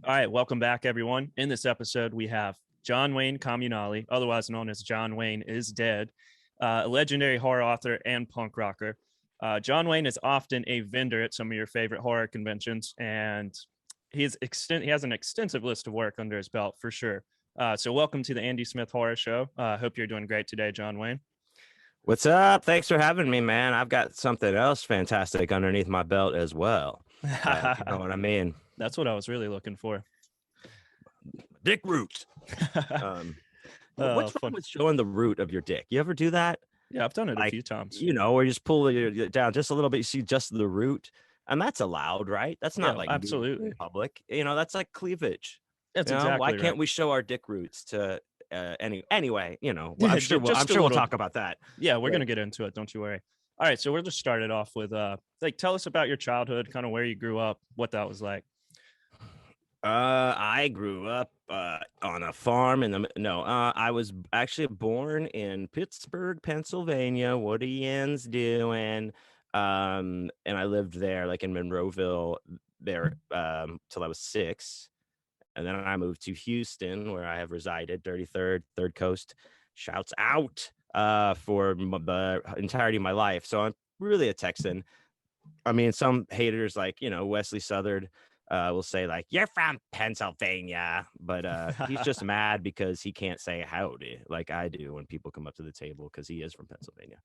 All right, welcome back, everyone. In this episode, we have John Wayne Comunale, otherwise known as John Wayne is Dead, a legendary horror author and punk rocker. John Wayne is often a vendor at some of your favorite horror conventions, and he has an extensive list of work under his belt for sure. So welcome to the Andy Smith Horror Show. Hope you're doing great today, John Wayne. What's up? Thanks for having me, man. I've got something else fantastic underneath my belt as well. You know what I mean? That's what I was really looking for. Dick root. What's wrong Fun. with showing the root of your dick? You ever do that? Yeah, I've done it a few times. Where you just pull it down just a little bit, you see just the root, and that's allowed, right? That's not like absolutely public. That's like cleavage. That's exactly why right. can't we show our dick roots to anyway? I'm sure we'll talk about that. Yeah, we're gonna get into it. Don't you worry. All right, so we'll just start it off with tell us about your childhood, kind of where you grew up, what that was like. I grew up on a farm I was actually born in Pittsburgh, Pennsylvania. What are yins doing? And I lived there, like in Monroeville, there till I was 6. And then I moved to Houston, where I have resided, 33rd, Third Coast. Shouts out for the entirety of my life. So I'm really a Texan. I mean, some haters like, Wesley Southard will say like, you're from Pennsylvania, but he's just mad because he can't say howdy like I do when people come up to the table because he is from Pennsylvania.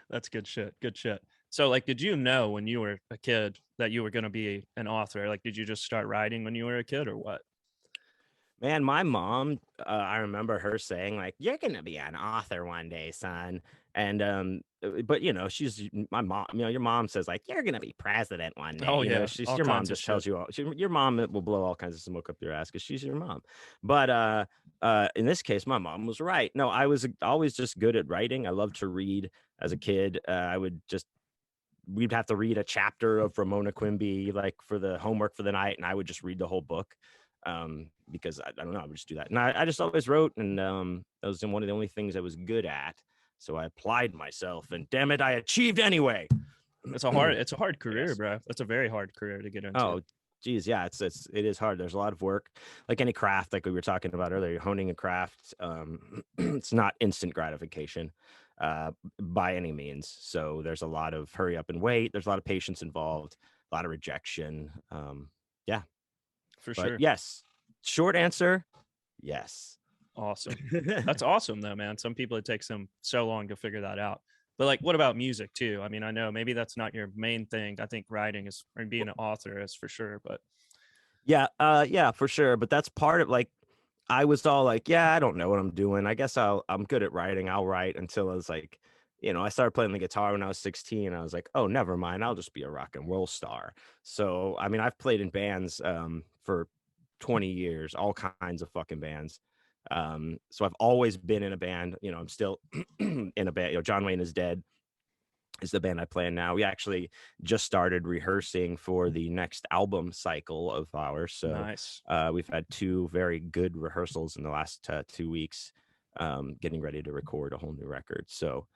That's good shit. Good shit. So like, did you know when you were a kid that you were going to be an author? Like, did you just start writing when you were a kid or what? Man, my mom, I remember her saying like, you're going to be an author one day, son. And, but she's my mom, your mom says like, you're going to be president one day. Oh, yeah. Your mom just tells you, your mom will blow all kinds of smoke up your ass because she's your mom. But in this case, my mom was right. No, I was always just good at writing. I loved to read as a kid. We'd have to read a chapter of Ramona Quimby, like for the homework for the night. And I would just read the whole book. Because I don't know, I would just do that. And I just always wrote, and that was one of the only things I was good at. So I applied myself, and damn it, I achieved anyway. It's a hard career, bro. That's a very hard career to get into. Oh, geez, yeah, it is hard. There's a lot of work, like any craft, like we were talking about earlier. Honing a craft, it's not instant gratification by any means. So there's a lot of hurry up and wait. There's a lot of patience involved, a lot of rejection. Yeah. For sure. Yes. Short answer, yes. Awesome. That's awesome, though, man. Some people, it takes them so long to figure that out. But like, what about music, too? I mean, I know maybe that's not your main thing. I think writing is, or being an author is for sure. But yeah, for sure. But that's part of like, I was all like, yeah, I don't know what I'm doing. I guess I'm good at writing. I'll write until I was like, I started playing the guitar when I was 16. I was like, oh, never mind. I'll just be a rock and roll star. So, I mean, I've played in bands for 20 years, all kinds of fucking bands. So I've always been in a band. I'm still in a band. John Wayne is Dead is the band I play in now. We actually just started rehearsing for the next album cycle of ours. So nice. We've had 2 very good rehearsals in the last 2 weeks, getting ready to record a whole new record. So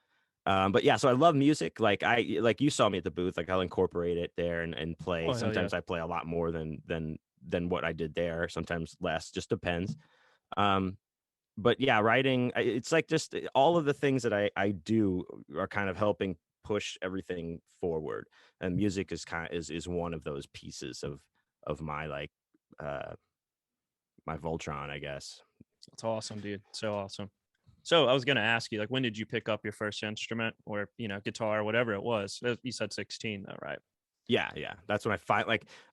but yeah, so I love music. Like you saw me at the booth, like I'll incorporate it there and play. Oh, sometimes yeah. I play a lot more than what I did there. Sometimes less, just depends. But yeah, writing, it's like just all of the things that I do are kind of helping push everything forward. And music is one of those pieces of my like my Voltron, I guess. That's awesome, dude. So awesome. So I was going to ask you, like, when did you pick up your first instrument or, guitar, whatever it was? You said 16 though, right? Yeah. That's when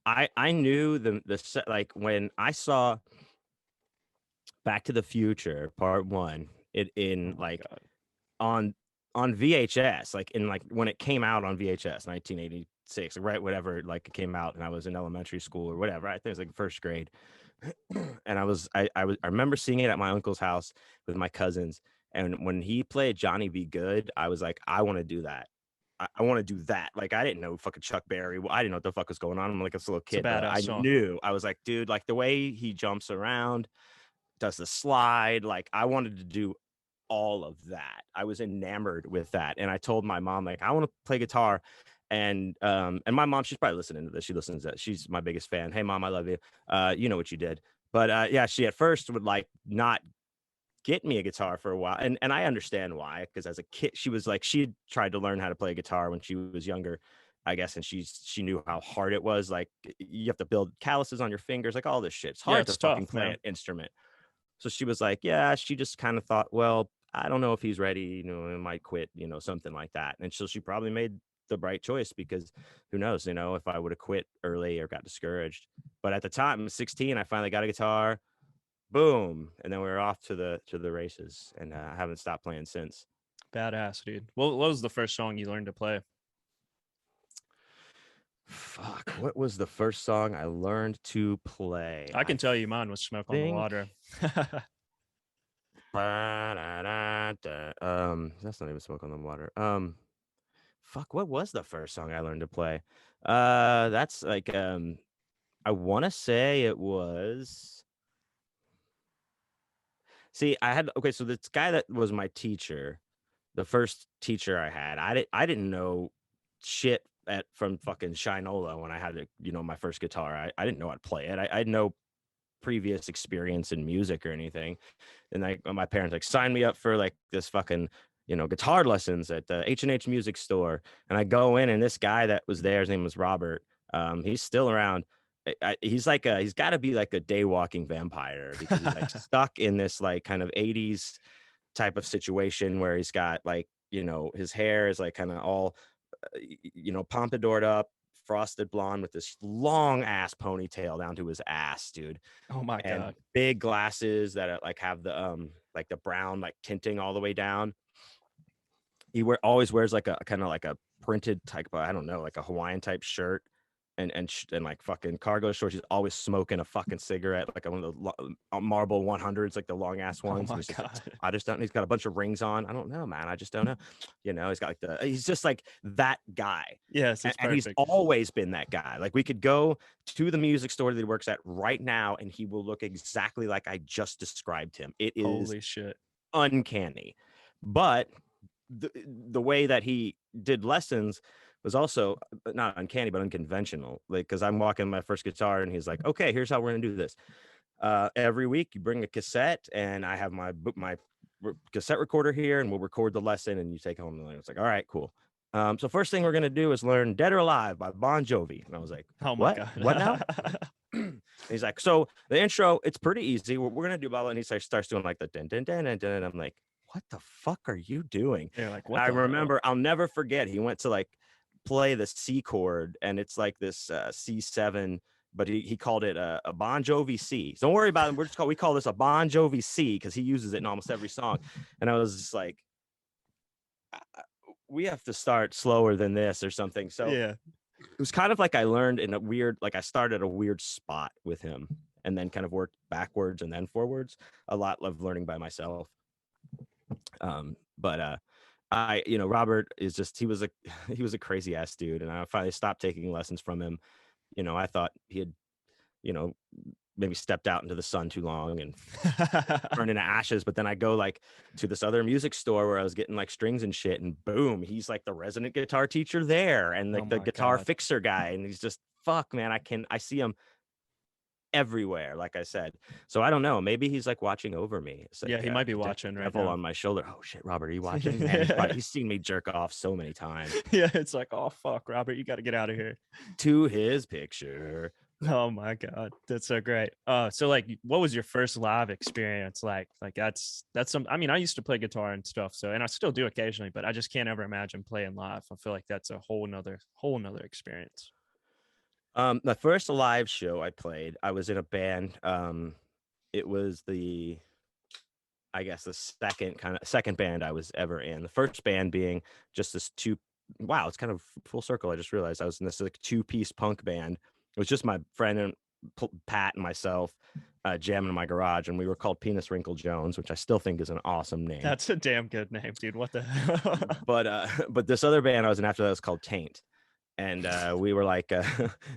I knew the set, like when I saw Back to the Future Part 1 on VHS, like in like when it came out on VHS, 1986, right? Whatever, like it came out and I was in elementary school or whatever. I think it was like first grade. And I remember seeing it at my uncle's house with my cousins. And when he played Johnny Be Good, I was like, I want to do that. I want to do that. Like, I didn't know fucking Chuck Berry. I didn't know what the fuck was going on. I'm like a little kid. But I knew. I was like, dude, like the way he jumps around, does the slide. Like, I wanted to do all of that. I was enamored with that. And I told my mom, like, I want to play guitar. And my mom, she's probably listening to this. She listens to that. She's my biggest fan. Hey mom, I love you. You know what you did. But yeah, she at first would like not get me a guitar for a while. And I understand why, because as a kid, she was like, she had tried to learn how to play guitar when she was younger, I guess, and she knew how hard it was. Like you have to build calluses on your fingers, like all this shit. It's Yeah, hard to it's fucking tough, play man. an instrument. So she was like, yeah, she just kind of thought, well, I don't know if he's ready, I might quit, something like that. And so she probably made the right choice, because who knows, if I would have quit early or got discouraged. But at the time, 16, I finally got a guitar. Boom, and then we were off to the races, and I haven't stopped playing since. Badass, dude. What was the first song you learned to play? Fuck, what was the first song I learned to play? I can tell you mine was Smoke on the Think Water. that's not even Smoke on the Water. Fuck, what was the first song I learned to play? That's like I want to say it was. See, okay, so this guy that was my teacher, the first teacher I had, I didn't know shit from fucking Shinola when I had my first guitar. I didn't know how to play it. I had no previous experience in music or anything. And my parents like signed me up for like this fucking guitar lessons at the H&H music store. And I go in, and this guy that was there, his name was Robert. He's still around. He's like he's got to be like a day walking vampire, because he's like stuck in this like kind of 80s type of situation where he's got like his hair is like kind of all pompadoured up, frosted blonde, with this long ass ponytail down to his ass, dude, Oh my and god. big glasses that like have the brown like tinting all the way down. He always wears like a kind of like a printed type of, I don't know, like a Hawaiian type shirt, and like fucking cargo shorts. He's always smoking a fucking cigarette, like one of the Marble 100s, like the long ass Oh ones. And my he's just like, god. I just don't. He's got a bunch of rings on. I don't know, man. I just don't know. He's got like he's just like that guy. Yes, it's And he's perfect. always been that guy. Like we could go to the music store that he works at right now, and he will look exactly like I just described him. It is Holy shit. uncanny. But the way that he did lessons was also not uncanny, but unconventional. Like, because I'm walking my first guitar, and he's like, okay, here's how we're gonna do this. Every week you bring a cassette, and I have my cassette recorder here, and we'll record the lesson, and you take home the lesson. It's like, all right, cool. So first thing we're gonna do is learn "Dead or Alive" by Bon Jovi. And I was like, Oh my what? What now? god. And he's like, so the intro, it's pretty easy. We're gonna do blah blah. And he starts doing like the dun dun dun dun dun. And I'm like, what the fuck are you doing? You're like, And what I the hell? remember, I'll never forget. He went to like play the C chord, and it's like this C7, but he called it a Bon Jovi C. So don't worry about it. We call this a Bon Jovi C, because he uses it in almost every song. And I was just like, we have to start slower than this or something. So Yeah. it was kind of like I learned in a weird, like I started a weird spot with him, and then kind of worked backwards and then forwards. A lot of learning by myself. But Robert is just, he was a crazy ass dude. And I finally stopped taking lessons from him. I thought he had, you know, maybe stepped out into the sun too long and turned into ashes. But then I go like to this other music store where I was getting like strings and shit, and boom, he's like the resident guitar teacher there, and like Oh the my guitar god. fixer guy. And he's just, fuck, man, I see him everywhere, like I said. So I don't know, maybe he's like watching over me. It's Yeah, like he might be watching right devil now. on my shoulder. Oh shit, Robert, are you watching? Man, he's seen me jerk off so many times. Yeah, it's like, oh fuck, Robert, you got to get out of here. To his picture. Oh my god, that's so great. So like, what was your first live experience like? Like that's some. I mean, I used to play guitar and stuff, so, and I still do occasionally, but I just can't ever imagine playing live. I feel like that's a whole nother experience. The first live show I played, I was in a band. It was I guess the second band I was ever in. The first band being just this wow, it's kind of full circle. I just realized I was in this like 2-piece punk band. It was just my friend and Pat and myself jamming in my garage, and we were called Penis Wrinkle Jones, which I still think is an awesome name. That's a damn good name, dude. What the hell? But this other band I was in after that was called Taint. And we were like,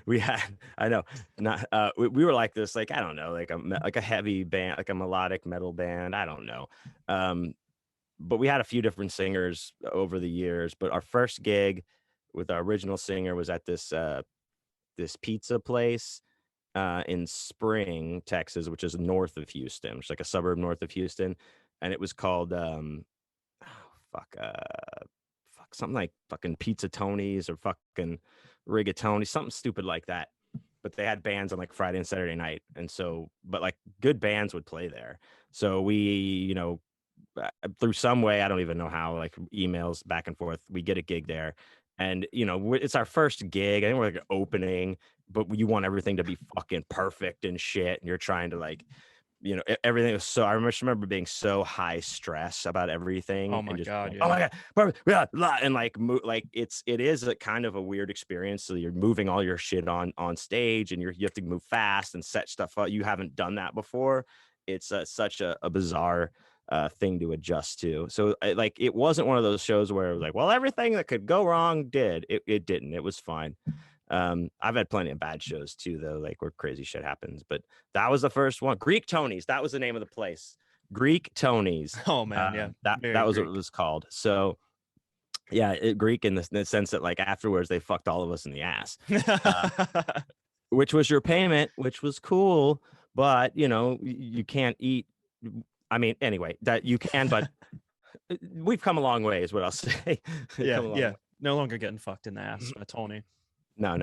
we had, I know, not, we were like this, like, I don't know, like a heavy band, like a melodic metal band. I don't know. But we had a few different singers over the years. But our first gig with our original singer was at this pizza place in Spring, Texas, which is north of Houston, which is like a suburb north of Houston, and it was called oh, fuck something like fucking Pizza Tony's or fucking Rigatoni, something stupid like that. But they had bands on like Friday and Saturday night, and so but like good bands would play there. So we, through some way, I don't even know how, like emails back and forth, we get a gig there, and it's our first gig. I think we're like opening, but you want everything to be fucking perfect and shit, and you're trying to like everything was so. I remember being so high stress about everything Oh my and just God, like, oh yeah. my God, perfect, yeah, and like like it is a kind of a weird experience. So you're moving all your shit on stage, and you have to move fast and set stuff up. You haven't done that before. It's such a bizarre thing to adjust to. So like it wasn't one of those shows where it was like, well, everything that could go wrong did. It didn't. It was fine. I've had plenty of bad shows too, though, like where crazy shit happens. But that was the first one. Greek Tony's. That was the name of the place. Greek Tony's. Oh man, yeah. That Very was what Greek. it was called. So yeah, Greek in the sense that like afterwards they fucked all of us in the ass, uh, which was your payment, which was cool. But you can't eat. I mean, anyway, that you can, but we've come a long way, is what I'll say. Yeah, Come a long yeah. way. No longer getting fucked in the ass by Tony. No.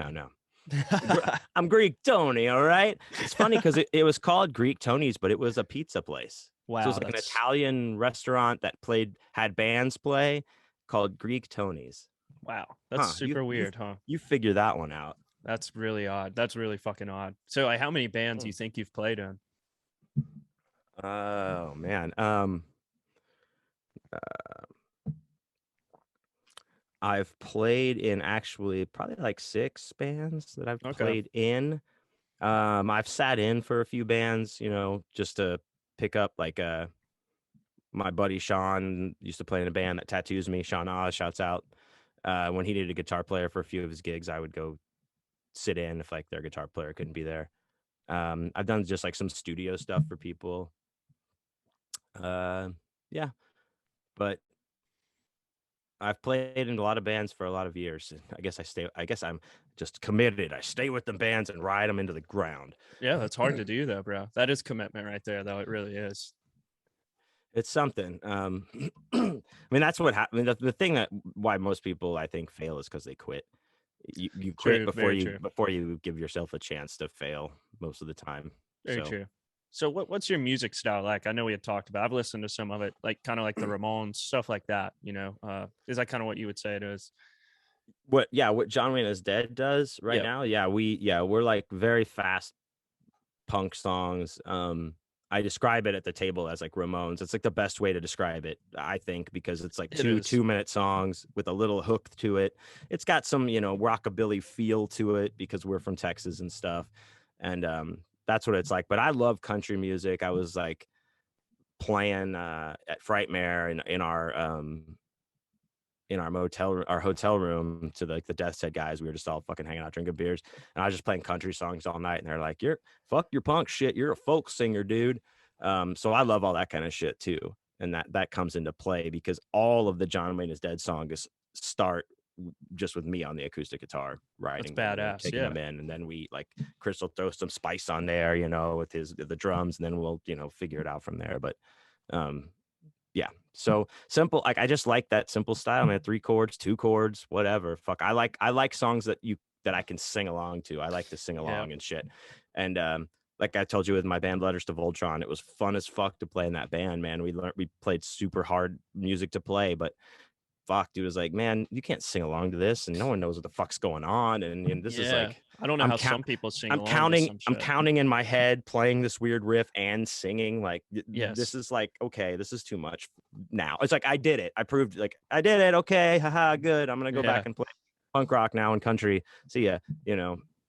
I'm Greek Tony, all right? It's funny because it was called Greek Tony's, but it was a pizza place. So it was Wow, like an that's Italian restaurant that had bands play called Greek Tony's. wow. That's Huh. super weird, huh? You figure that one out. That's really odd. That's really fucking odd. So, like, how many bands do Hmm. you think you've played in? Oh man. I've played in actually probably like 6 bands that I've Okay. played in. I've sat in for a few bands, just to pick up like my buddy Sean used to play in a band that tattoos me. Sean Oz, shouts out. When he needed a guitar player for a few of his gigs, I would go sit in if like their guitar player couldn't be there. I've done just like some studio stuff for people. Uh, yeah, but I've played in a lot of bands for a lot of years. I guess I'm just committed. I stay with the bands and ride them into the ground. Yeah, that's hard to do though, bro. That is commitment right there, though. It really is. It's something. I mean, that's what happened. The thing that why most people I think fail is because they quit. You quit True, very true. before you give yourself a chance to fail most of the time. Very So true. So what's your music style like? I know we had talked about. I've listened to some of it, like kind of like the Ramones, stuff like that. Is that kind of what you would say it is? what John Wayne is Dead does right Yeah. now. We're like very fast punk songs. I describe it at the table as like Ramones. It's like the best way to describe it, I think, because it's like It two is. 2-minute songs with a little hook to it. It's got some, rockabilly feel to it because we're from Texas and stuff. And that's what it's like. But I love country music. I was like playing at Frightmare in our hotel room to the Death's Head guys. We were just all fucking hanging out drinking beers, and I was just playing country songs all night, and they're like, you're fuck your punk shit, you're a folk singer, dude. So I love all that kind of shit too, and that comes into play because all of the John Wayne is Dead songs start just with me on the acoustic guitar That's writing them and then badass. taking Yeah. them in, and then we like Crystal throws some spice on there, with the drums, and then we'll figure it out from there. But um yeah, so simple. Like I just like that simple style, man. 3 chords, 2 chords, whatever. Fuck, I like songs that I can sing along to. I like to sing Yeah. along and shit. And like I told you with my band Letters to Voltron, it was fun as fuck to play in that band, man. We played super hard music to play, but fuck, dude, was like, man, you can't sing along to this, and no one knows what the fuck's going on. And this is Yeah. like, I don't know I'm how count, some people sing I'm along to counting, some I'm shit. counting in my head, playing this weird riff and singing. Like, Yes. this is like, okay, this is too much. Now it's like I did it. I proved like I did it. Okay, haha, good. I'm gonna go Yeah. back and play punk rock now and country. See ya.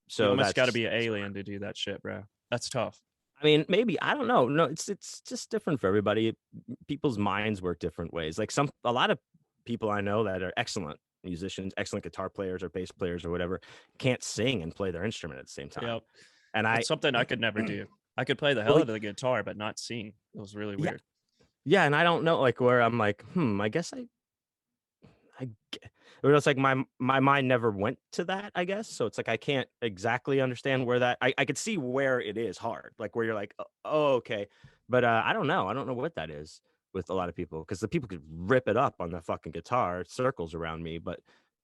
So You almost got to that's be an alien to do that shit, bro. That's tough. I mean, maybe I don't know. No, it's just different for everybody. People's minds work different ways. Like a lot of people I know that are excellent musicians, excellent guitar players or bass players or whatever, can't sing and play their instrument at the same time. Yep. And That's something I could never do. I could play the hell well, out of the guitar, but not sing. It was really yeah, weird. yeah, and I don't know like where I'm like, I guess it's like my mind never went to that, I guess. So it's like I can't exactly understand where that I could see where it is hard, like where you're like, oh, okay. But I don't know. I don't know what that is with a lot of people because the people could rip it up on the fucking guitar, circles around me. But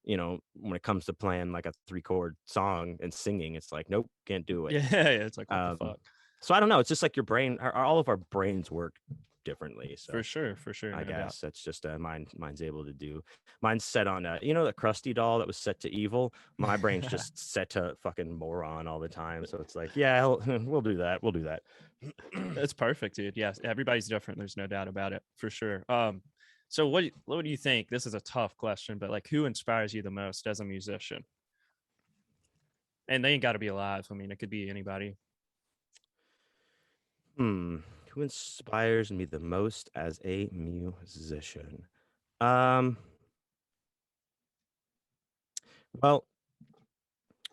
when it comes to playing like a 3-chord song and singing, it's like, nope, can't do it. Yeah, it's like, what the fuck? So I don't know. It's just like your brain, all of our brains work differently. So For sure, I no doubt. guess that's just mine's able to do. Mine's set on the Krusty doll that was set to evil. My brain's just set to fucking moron all the time. So it's like, yeah, we'll do that. We'll do that. That's perfect, dude. Yes, everybody's different. There's no doubt about it, for sure. So what do you think? This is a tough question, but like, who inspires you the most as a musician? And they ain't got to be alive. I mean, it could be anybody. Who inspires me the most as a musician? Well,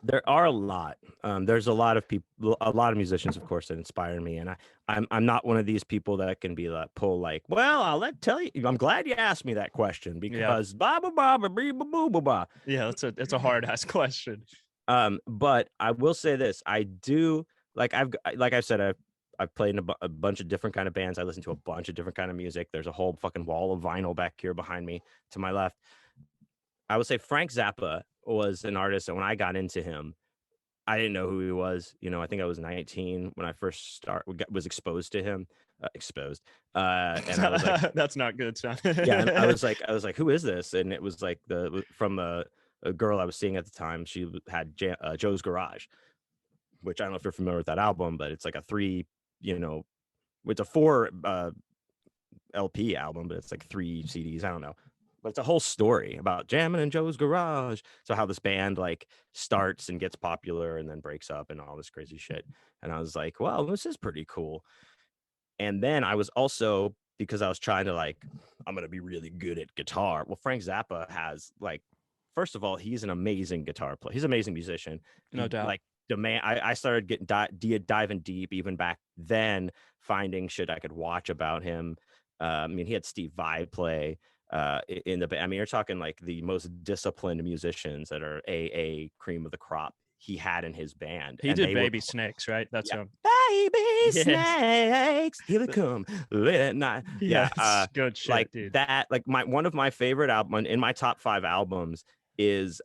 there are a lot. There's a lot of people, a lot of musicians, of course, that inspire me, and I'm not one of these people that can be like pull like, well, tell you. I'm glad you asked me that question because ba ba ba ba ba ba ba ba. Yeah, it's a hard ass question. But I will say this: I do like I've said I've played in a bunch of different kind of bands. I listen to a bunch of different kind of music. There's a whole fucking wall of vinyl back here behind me to my left. I would say Frank Zappa was an artist, and when I got into him, I didn't know who he was. I think I was 19 when I first was exposed to him. And I was like, that's not good, son. yeah, and I was like, who is this? And it was like from a girl I was seeing at the time. She had Joe's Garage, which I don't know if you're familiar with that album, but it's like it's a 4 LP album, but it's like 3 CDs. I don't know. But it's a whole story about jamming in Joe's Garage. So how this band like starts and gets popular and then breaks up and all this crazy shit. And I was like, well, this is pretty cool. And then I was also, because I was trying to like, I'm going to be really good at guitar. Well, Frank Zappa has like, first of all, he's an amazing guitar player. He's an amazing musician. No doubt. Like I started getting diving deep even back then, finding shit I could watch about him. I mean, he had Steve Vai play in the band. I mean, you're talking like the most disciplined musicians that are a cream of the crop he had in his band. He did Baby Snakes, right? That's him. Baby snakes, here they come. Not. Yeah, good shit, like dude. that. Like one of my favorite album in my top 5 albums is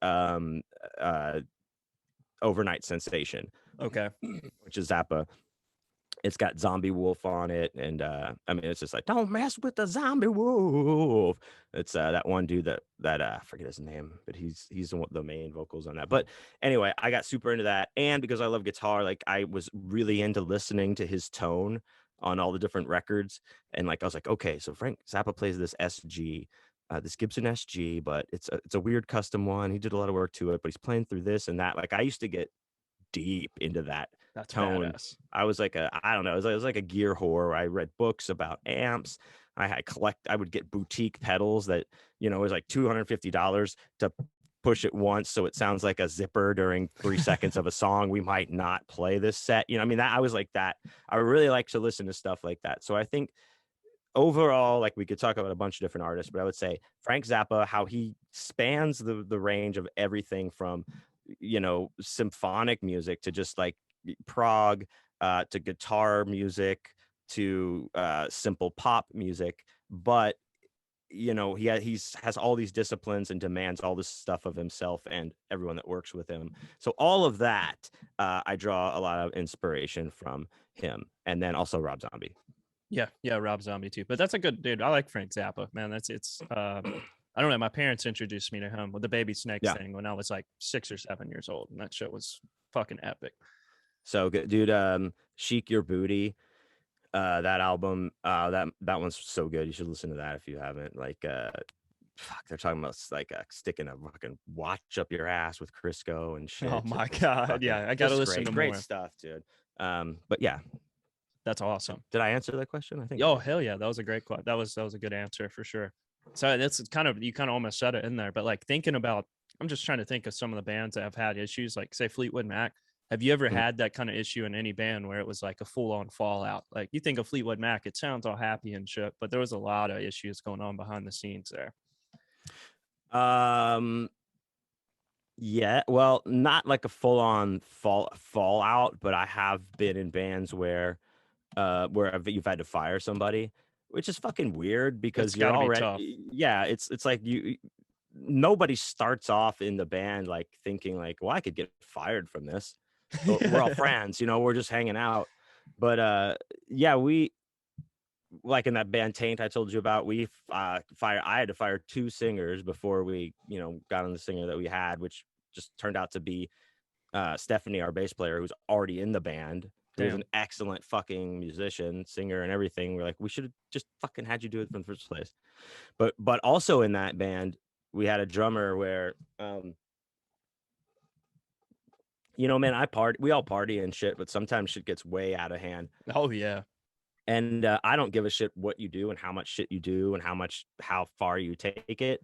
Overnight Sensation. Okay. Which is Zappa. It's got Zombie Wolf on it, and I mean, it's just like, don't mess with the Zombie Wolf. It's that one dude that I forget his name, but he's the main vocals on that. But anyway, I got super into that, and because I love guitar, like I was really into listening to his tone on all the different records, and like I was like, okay, so Frank Zappa plays this SG. This Gibson SG, but it's a weird custom one. He did a lot of work to it, but he's playing through this and that. Like I used to get deep into that tone. Badass. I was like I don't know, it was like a gear whore. I read books about amps. I would get boutique pedals that it was like $250 to push it once so it sounds like a zipper during 3 seconds of a song we might not play this set. I mean, that I was like that. I really like to listen to stuff like that. So I think overall, like we could talk about a bunch of different artists, but I would say Frank Zappa, how he spans the range of everything from symphonic music to just like prog, to guitar music, to simple pop music, but he has all these disciplines and demands all this stuff of himself and everyone that works with him. So all of that, I draw a lot of inspiration from him, and then also Rob Zombie. Yeah, Rob Zombie too. But that's a good dude. I like Frank Zappa, man. I don't know. My parents introduced me to him with the Baby Snakes thing when I was like 6 or 7 years old, and that shit was fucking epic. So good, dude. Chic Your Booty, that album, that one's so good. You should listen to that if you haven't. Like, fuck, they're talking about like sticking a fucking watch up your ass with Crisco and shit. Oh my god, yeah, I gotta listen to great more. stuff, dude. But yeah, that's awesome. Did I answer that question? I think. Oh hell yeah, that was a great question. That was a good answer for sure. So that's you kind of almost said it in there, but like thinking about, I'm just trying to think of some of the bands that have had issues, like say Fleetwood Mac. Have you ever had that kind of issue in any band where it was like a full-on fallout? Like you think of Fleetwood Mac, it sounds all happy and shit, but there was a lot of issues going on behind the scenes there. Um, yeah, well, not like a full on fallout, but I have been in bands where you've had to fire somebody, which is fucking weird It's because got you're to be tough. already yeah, it's like nobody starts off in the band like thinking like, well, I could get fired from this. We're all friends, we're just hanging out. But yeah, we like in that band Taint I told you about, we I had to fire two singers before we, got on the singer that we had, which just turned out to be Stephanie, our bass player, who's already in the band, who is an Damn. excellent fucking musician, singer, and everything. We're like, we should have just fucking had you do it from the first place. But also in that band, we had a drummer where, man, we all party and shit, but sometimes shit gets way out of hand. Oh yeah. And I don't give a shit what you do and how much shit you do and how far you take it.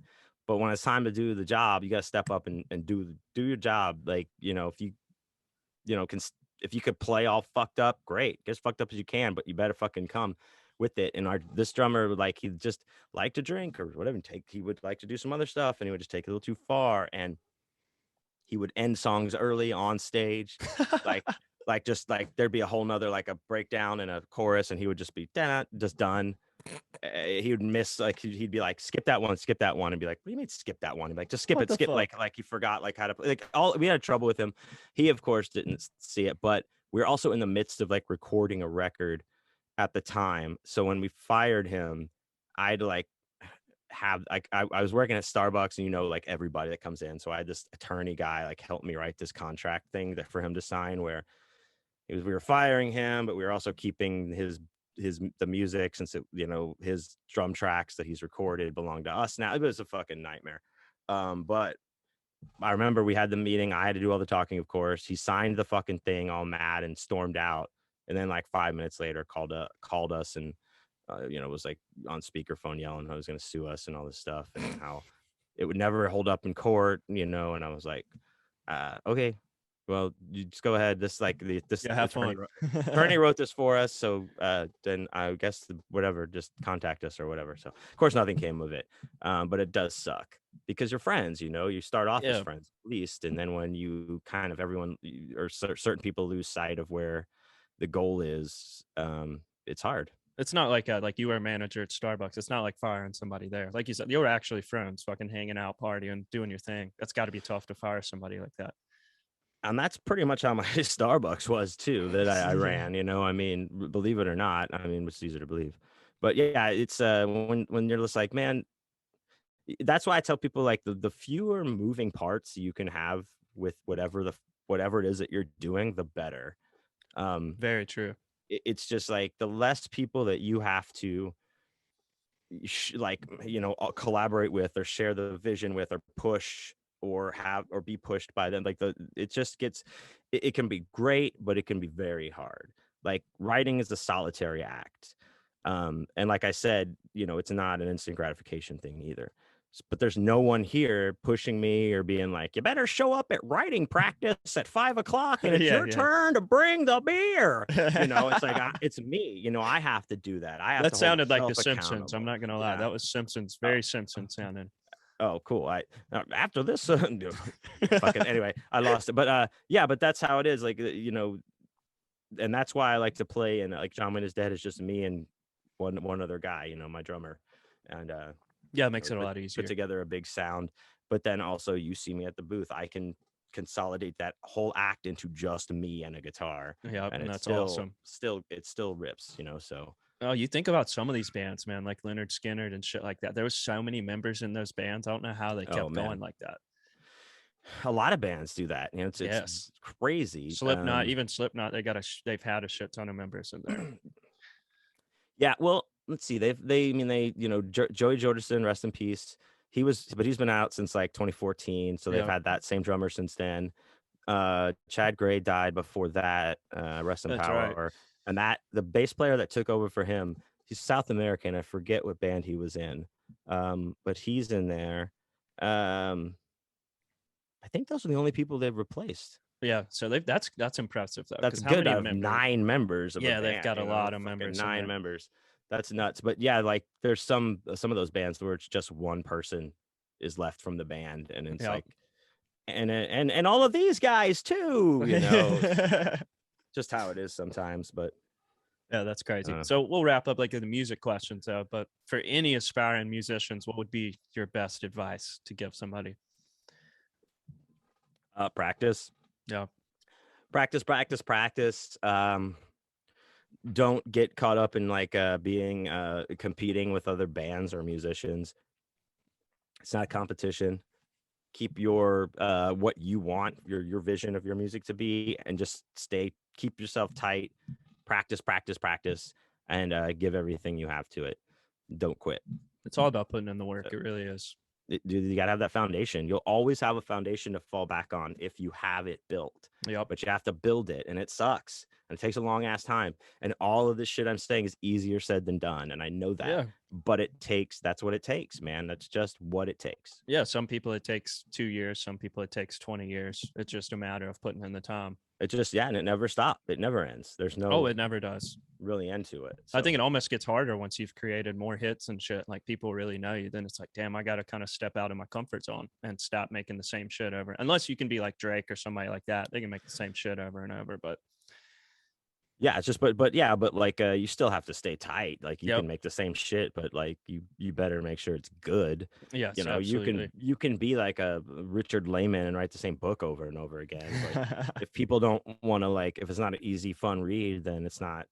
But when it's time to do the job, you got to step up and do your job. Like, if you know, can if you could play all fucked up, great. Get as fucked up as you can, but you better fucking come with it. And this drummer, like, he just liked to drink or whatever. He would like to do some other stuff, and he would just take it a little too far. And he would end songs early on stage, like just like there'd be a whole nother like a breakdown and a chorus, and he would just be just done. He would miss like he'd be like skip that one and be like, what do you mean skip that one? He'd be like, just skip What it, the skip fuck? like he forgot like how to like all we had trouble with him. He of course didn't see it, but we were also in the midst of like recording a record at the time. So when we fired him, I'd like have like I was working at Starbucks, and like everybody that comes in. So I had this attorney guy like help me write this contract thing for him to sign where we were firing him, but we were also keeping the music, since his drum tracks that he's recorded belong to us now. It was a fucking nightmare. But I remember we had the meeting. I had to do all the talking, of course. He signed the fucking thing all mad and stormed out. And then like 5 minutes later called us and was like on speakerphone yelling how he was going to sue us and all this stuff and how it would never hold up in court, and I was like, okay, well, you just go ahead. This Yeah, have fun. attorney wrote this for us, so then I guess whatever, just contact us or whatever. So of course nothing came of it, but it does suck because you're friends. You start off as Yeah. friends at least, and then when you kind of certain people lose sight of where the goal is, it's hard. It's not like you were a manager at Starbucks. It's not like firing somebody there. Like you said, you were actually friends, fucking hanging out, partying, doing your thing. That's got to be tough to fire somebody like that. And that's pretty much how my Starbucks was too, that I Yeah. ran. I mean, believe it or not, I mean, it's easier to believe, but yeah, it's when you're just like, man, that's why I tell people like the fewer moving parts you can have with whatever it is that you're doing, the better. Um, Very true. it's just like the less people that you have to collaborate with or share the vision with or push or be pushed by them, like it just gets it can be great, but it can be very hard. Like writing is a solitary act, and like I said, it's not an instant gratification thing either. But there's no one here pushing me or being like, you better show up at writing practice at 5 o'clock and it's Yeah, your yeah. turn to bring the beer. It's like it's me. I have to do that. I have That to hold sounded like The myself Simpsons. I'm accountable. not gonna lie. Yeah. That was Simpsons. Oh, Very Simpsons sounding. oh, cool. After this, fucking anyway, I lost it. But yeah, but that's how it is. Like and that's why I like to play. And like John Wayne is Dead is just me and one other guy. My drummer, and Yeah, it makes it a put lot easier. together a big sound. But then also, you see me at the booth, I can consolidate that whole act into just me and a guitar, Yeah, and and it's that's awesome. it still rips. So. Oh, you think about some of these bands, man, like Leonard Skinner and shit like that. There was so many members in those bands. I don't know how they Oh kept going man, like that. a lot of bands do that. It's Yes. crazy. Slipknot, even Slipknot, they've had a shit ton of members in there. Yeah, well, let's see. I mean, Joey Jordison, rest in peace. He's been out since like 2014, so they've Yeah, had that same drummer since then. Chad Gray died before that. Rest in that's right. power. And that the bass player that took over for him, he's South American. I forget what band he was in, but he's in there. I think those are the only people they've replaced. Yeah, so that's impressive though, That's because how good many out of members? 9 members of a Yeah, they've band, got a lot of fucking members in nine there. members. That's nuts. But yeah, like there's some of those bands where it's just one person is left from the band, and it's Yeah. like, and all of these guys too, it's just how it is sometimes. But Yeah, that's crazy. So we'll wrap up like the music questions though. But for any aspiring musicians, what would be your best advice to give somebody? Practice, Yeah. practice. Don't get caught up in like being competing with other bands or musicians. It's not a competition. Keep your what you want your vision of your music to be, and just keep yourself tight. Practice, and give everything you have to it. Don't quit. It's all about putting in the work. It really is. You got to have that foundation. You'll always have a foundation to fall back on if you have it built. Yep. But you have to build it, and it sucks, and it takes a long ass time. And all of this shit I'm saying is easier said than done, and I know that. Yeah. But that's what it takes, man. That's just what it takes. Yeah. Some people it takes 2 years. Some people it takes 20 years. It's just a matter of putting in the time. It just, and it never stops. It never ends. There's no Oh, it never does. really end to it. I think it almost gets harder once you've created more hits and shit. Like people really know you. Then it's like, damn, I got to kind of step out of my comfort zone and stop making the same shit over. Unless you can be like Drake or somebody like that, they can make the same shit over and over. But yeah, it's just, but like you still have to stay tight. Like you Yep. can make the same shit, but like you better make sure it's good. Yes, absolutely. you can be like a Richard Lehman and write the same book over and over again. But if people don't want to, like, if it's not an easy fun read, then it's not.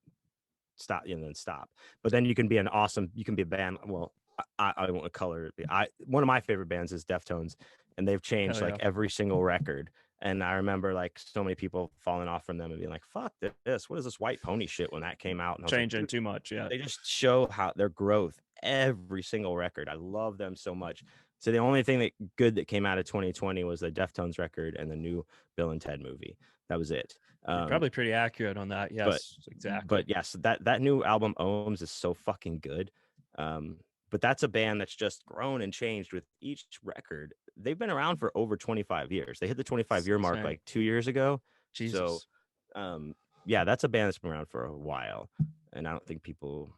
Stop, and then stop. But then you can be a band. Well, I won't color it. One of my favorite bands is Deftones, and they've changed like every single record. And I remember like so many people falling off from them and being like, fuck this. What is this White Pony shit when that came out? And changing too much. Yeah. They just show how their growth every single record. I love them so much. So the only thing that came out of 2020 was the Deftones record and the new Bill and Ted movie. That was it. You're probably pretty accurate on that. Yes, exactly. But yes, that new album Ohms is so fucking good. But that's a band that's just grown and changed with each record. They've been around for over 25 years. They hit the 25-year mark like 2 years ago. Jesus. So, that's a band that's been around for a while, and I don't think people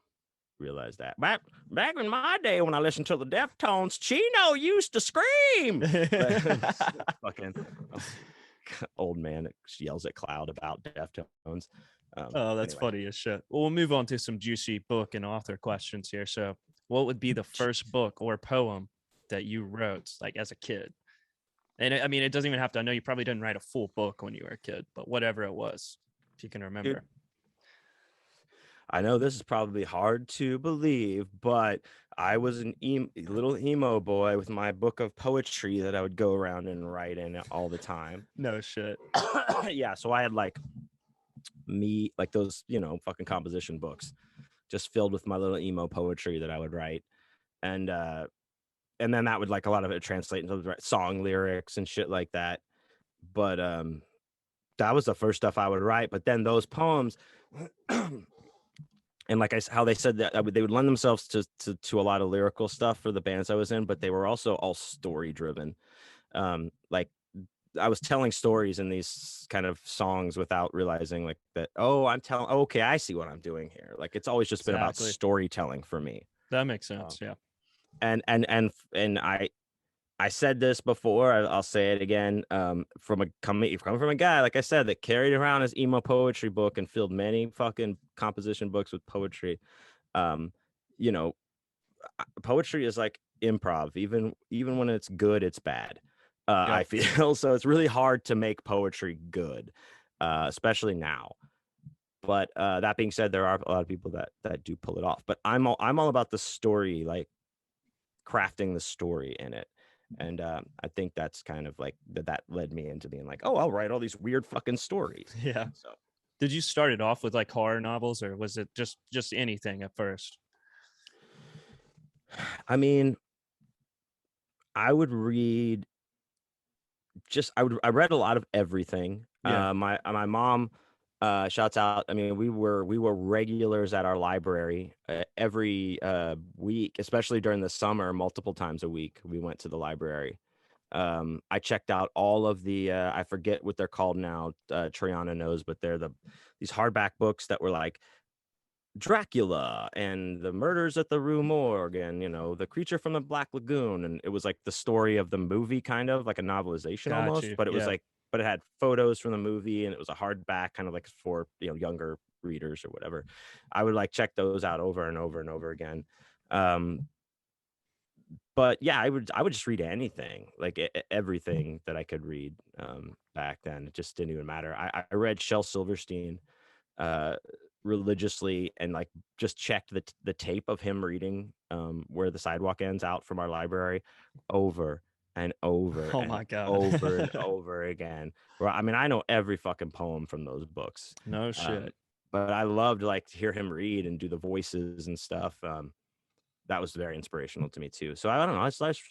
realize that. Back in my day when I listened to the Deftones, Chino used to scream. Fucking old man that yells at Cloud about Deftones. That's funny as shit. Well, we'll move on to some juicy book and author questions here. So, what would be the first book or poem that you wrote, like as a kid? And I mean, it doesn't even have to. I know you probably didn't write a full book when you were a kid, but whatever it was, if you can remember. Dude, I know this is probably hard to believe, but I was a little emo boy with my book of poetry that I would go around and write in all the time. No shit. Yeah, so I had like those, fucking composition books just filled with my little emo poetry that I would write. And then that would, like, a lot of it translate into song lyrics and shit like that. But that was the first stuff I would write. But then those poems and like how they said that they would lend themselves to a lot of lyrical stuff for the bands I was in, but they were also all story driven. Like I was telling stories in these kind of songs without realizing like that. Oh, okay, I see what I'm doing here. Like it's always just been about storytelling for me. That makes sense. Yeah. And I said this before. I'll say it again. Coming from a guy, like I said, that carried around his emo poetry book and filled many fucking composition books with poetry. Poetry is like improv. Even when it's good, it's bad. I feel so. It's really hard to make poetry good, especially now. But that being said, there are a lot of people that do pull it off. But I'm all about the story, like crafting the story in it. And I think that's kind of like that led me into being like, oh, I'll write all these weird fucking stories. Yeah. So did you start it off with like horror novels, or was it just anything at first? I mean, I would read I read a lot of everything. Yeah. My mom shouts out. I mean, we were regulars at our library every week, especially during the summer. Multiple times a week, we went to the library. I checked out all of the I forget what they're called now. Triana knows, but they're these hardback books that were like Dracula and the murders at the Rue Morgue and, you know, the creature from the Black Lagoon. And it was like the story of the movie, kind of like a novelization Got almost, you. but it was Yeah. like, but it had photos from the movie and it was a hardback, kind of like for, you know, younger readers or whatever. I would like check those out over and over and over again. Um, but yeah, I would just read anything, like everything that I could read back then. It just didn't even matter. I read Shel Silverstein uh religiously and like just checked the tape of him reading Where the Sidewalk Ends out from our library over and over Oh and my God. over and over again. Where I mean, I know every fucking poem from those books. No um shit. but I loved like to hear him read and do the voices and stuff. That was very inspirational to me too. So I don't know.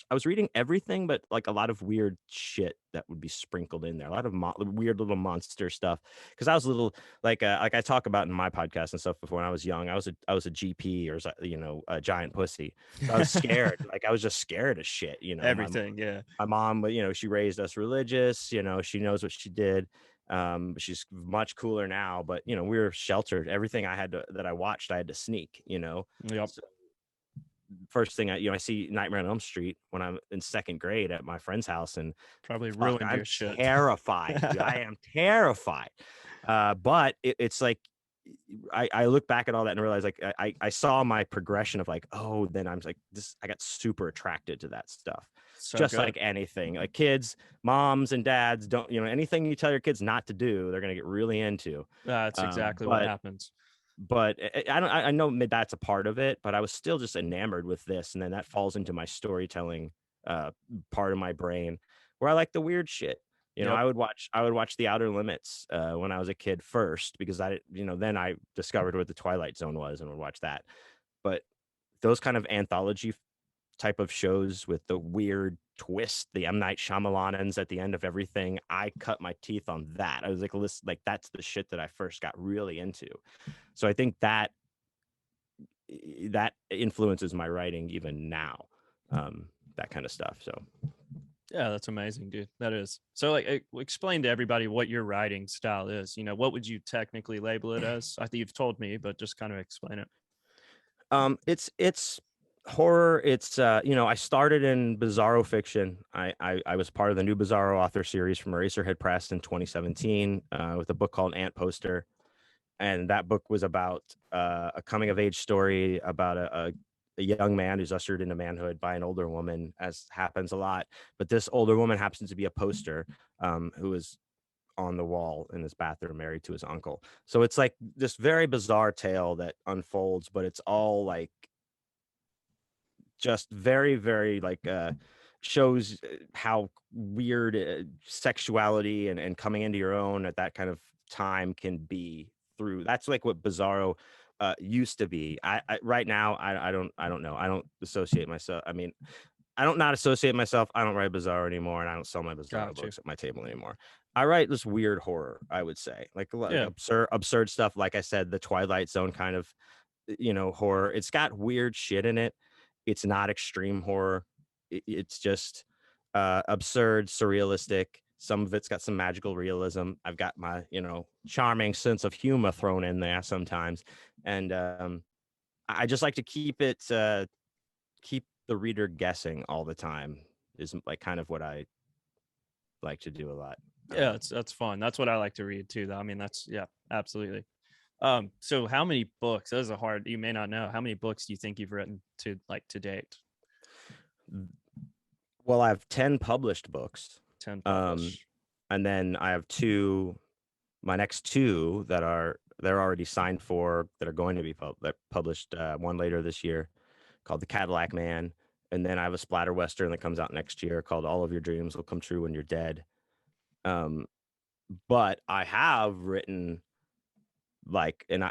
I was reading everything, but like a lot of weird shit that would be sprinkled in there. A lot of weird little monster stuff. Because I was a little like I talk about in my podcast and stuff before. When I was young, I was a GP or you know, a giant pussy. So I was scared. Like I was just scared of shit. You know, Everything. Yeah. my mom, but you know, she raised us religious. You know, she knows what she did. She's much cooler now, but you know, we were sheltered. Everything that I watched, I had to sneak. You know. Yep. So first thing I see Nightmare on Elm Street when I'm in second grade at my friend's house, and Probably fuck, ruined I'm your shit. terrified. Dude. I am terrified. But it's like I look back at all that and realize like I saw my progression of like, oh, then I'm like this. I got super attracted to that stuff. So Just good. like anything, like kids, moms and dads don't, you know, anything you tell your kids not to do, they're gonna get really into. That's exactly what But happens. I know that's a part of it, but I was still just enamored with this, and then that falls into my storytelling uh part of my brain where I like the weird shit. You know, Yep. I would watch The Outer Limits when I was a kid first because then I discovered what the Twilight Zone was and would watch that. But those kind of anthology type of shows with the weird twist, the M. Night Shyamalanans at the end of everything, I cut my teeth on that. I was like, listen, like that's the shit that I first got really into. So I think that influences my writing even now. That kind of stuff. So Yeah, that's amazing, dude. That is. So, like, explain to everybody what your writing style is. You know, what would you technically label it as? I think you've told me, but just kind of explain it. it's horror. It's you know, I started in bizarro fiction. I was part of the new bizarro author series from Eraserhead Press in 2017 with a book called Ant Poster, and that book was about a coming of age story about a young man who's ushered into manhood by an older woman, as happens a lot. But this older woman happens to be a poster who is on the wall in his bathroom, married to his uncle. So it's like this very bizarre tale that unfolds, but it's all like just very, very like shows how weird sexuality and coming into your own at that kind of time can be through. That's like what bizarro used to be. I right now I don't know. I don't associate myself. I mean, I don't not associate myself. I don't write bizarro anymore, and I don't sell my bizarro Got you. books at my table anymore. I write this weird horror, I would say, like Yeah. absurd stuff. Like I said, the Twilight Zone kind of, you know, horror. It's got weird shit in it. It's not extreme horror. It's just absurd, surrealistic. Some of it's got some magical realism. I've got my, you know, charming sense of humor thrown in there sometimes, and I just like to keep the reader guessing all the time. Is like kind of what I like to do a lot. Yeah, that's fun. That's what I like to read too. Though. I mean, that's yeah, absolutely. So how many books? That is a hard. You may not know how many books do you think you've written to date? Well, I have 10 published books. 10 Um, published. and then I have my next two they're already signed for, that are going to be published, one later this year called The Cadillac Man. And then I have a splatter Western that comes out next year called All of Your Dreams Will Come True When You're Dead. Um, but I have written like, and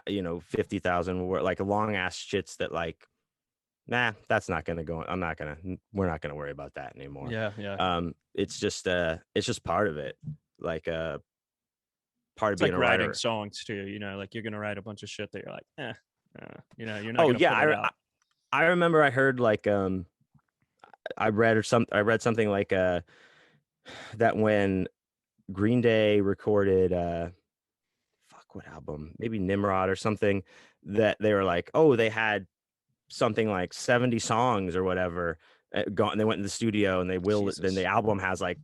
50,000 word, like long ass shits that like, nah, that's not gonna go. We're not gonna worry about that anymore. Yeah, yeah. It's just part of it, like part of It's being like a writing writer. songs too. You know, like you're gonna write a bunch of shit that you're like, you know, you're not Oh gonna yeah, put it out. I remember I heard like I read something like that when Green Day recorded what album, maybe Nimrod or something, that they were like, oh, they had something like 70 songs or whatever. Gone, they went in the studio and then the Jesus. album has like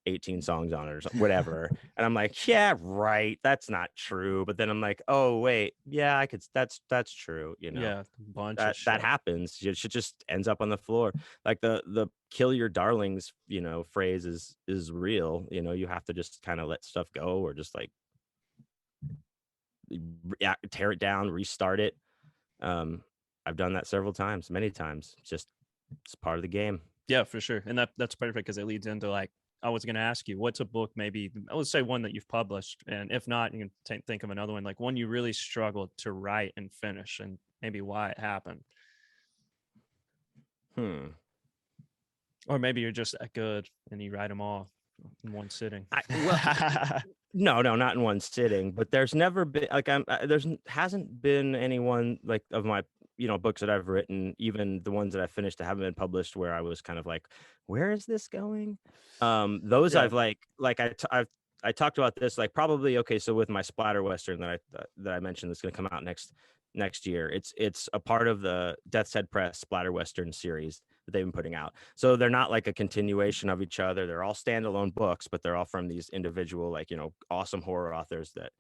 18 songs on it or whatever. And I'm like, yeah, right, that's not true. But then I'm like, oh wait, yeah, I could, that's true. Yeah, bunch of That shit. happens. It just ends up on the floor. Like the kill your darlings phrase is real. You have to just kind of let stuff go, or just like tear it down, restart it. I've done that several times, many times. It's part of the game. Yeah, for sure. And that's perfect because it leads into like I was going to ask you, what's a book maybe? I would say one that you've published, and if not, you can think of another one, like one you really struggled to write and finish, and maybe why it happened. Or maybe you're just that good and you write them all in one sitting. No, not in one sitting. But there's never been like hasn't been anyone like of my books that I've written, even the ones that I finished that haven't been published, where I was kind of like, where is this going? Those Yeah. I've I talked about this, like, probably, okay, so with my Splatter Western that I mentioned that's going to come out next year, it's a part of the Death's Head Press Splatter Western series that they've been putting out. So they're not like a continuation of each other. They're all standalone books, but they're all from these individual, like, awesome horror authors that,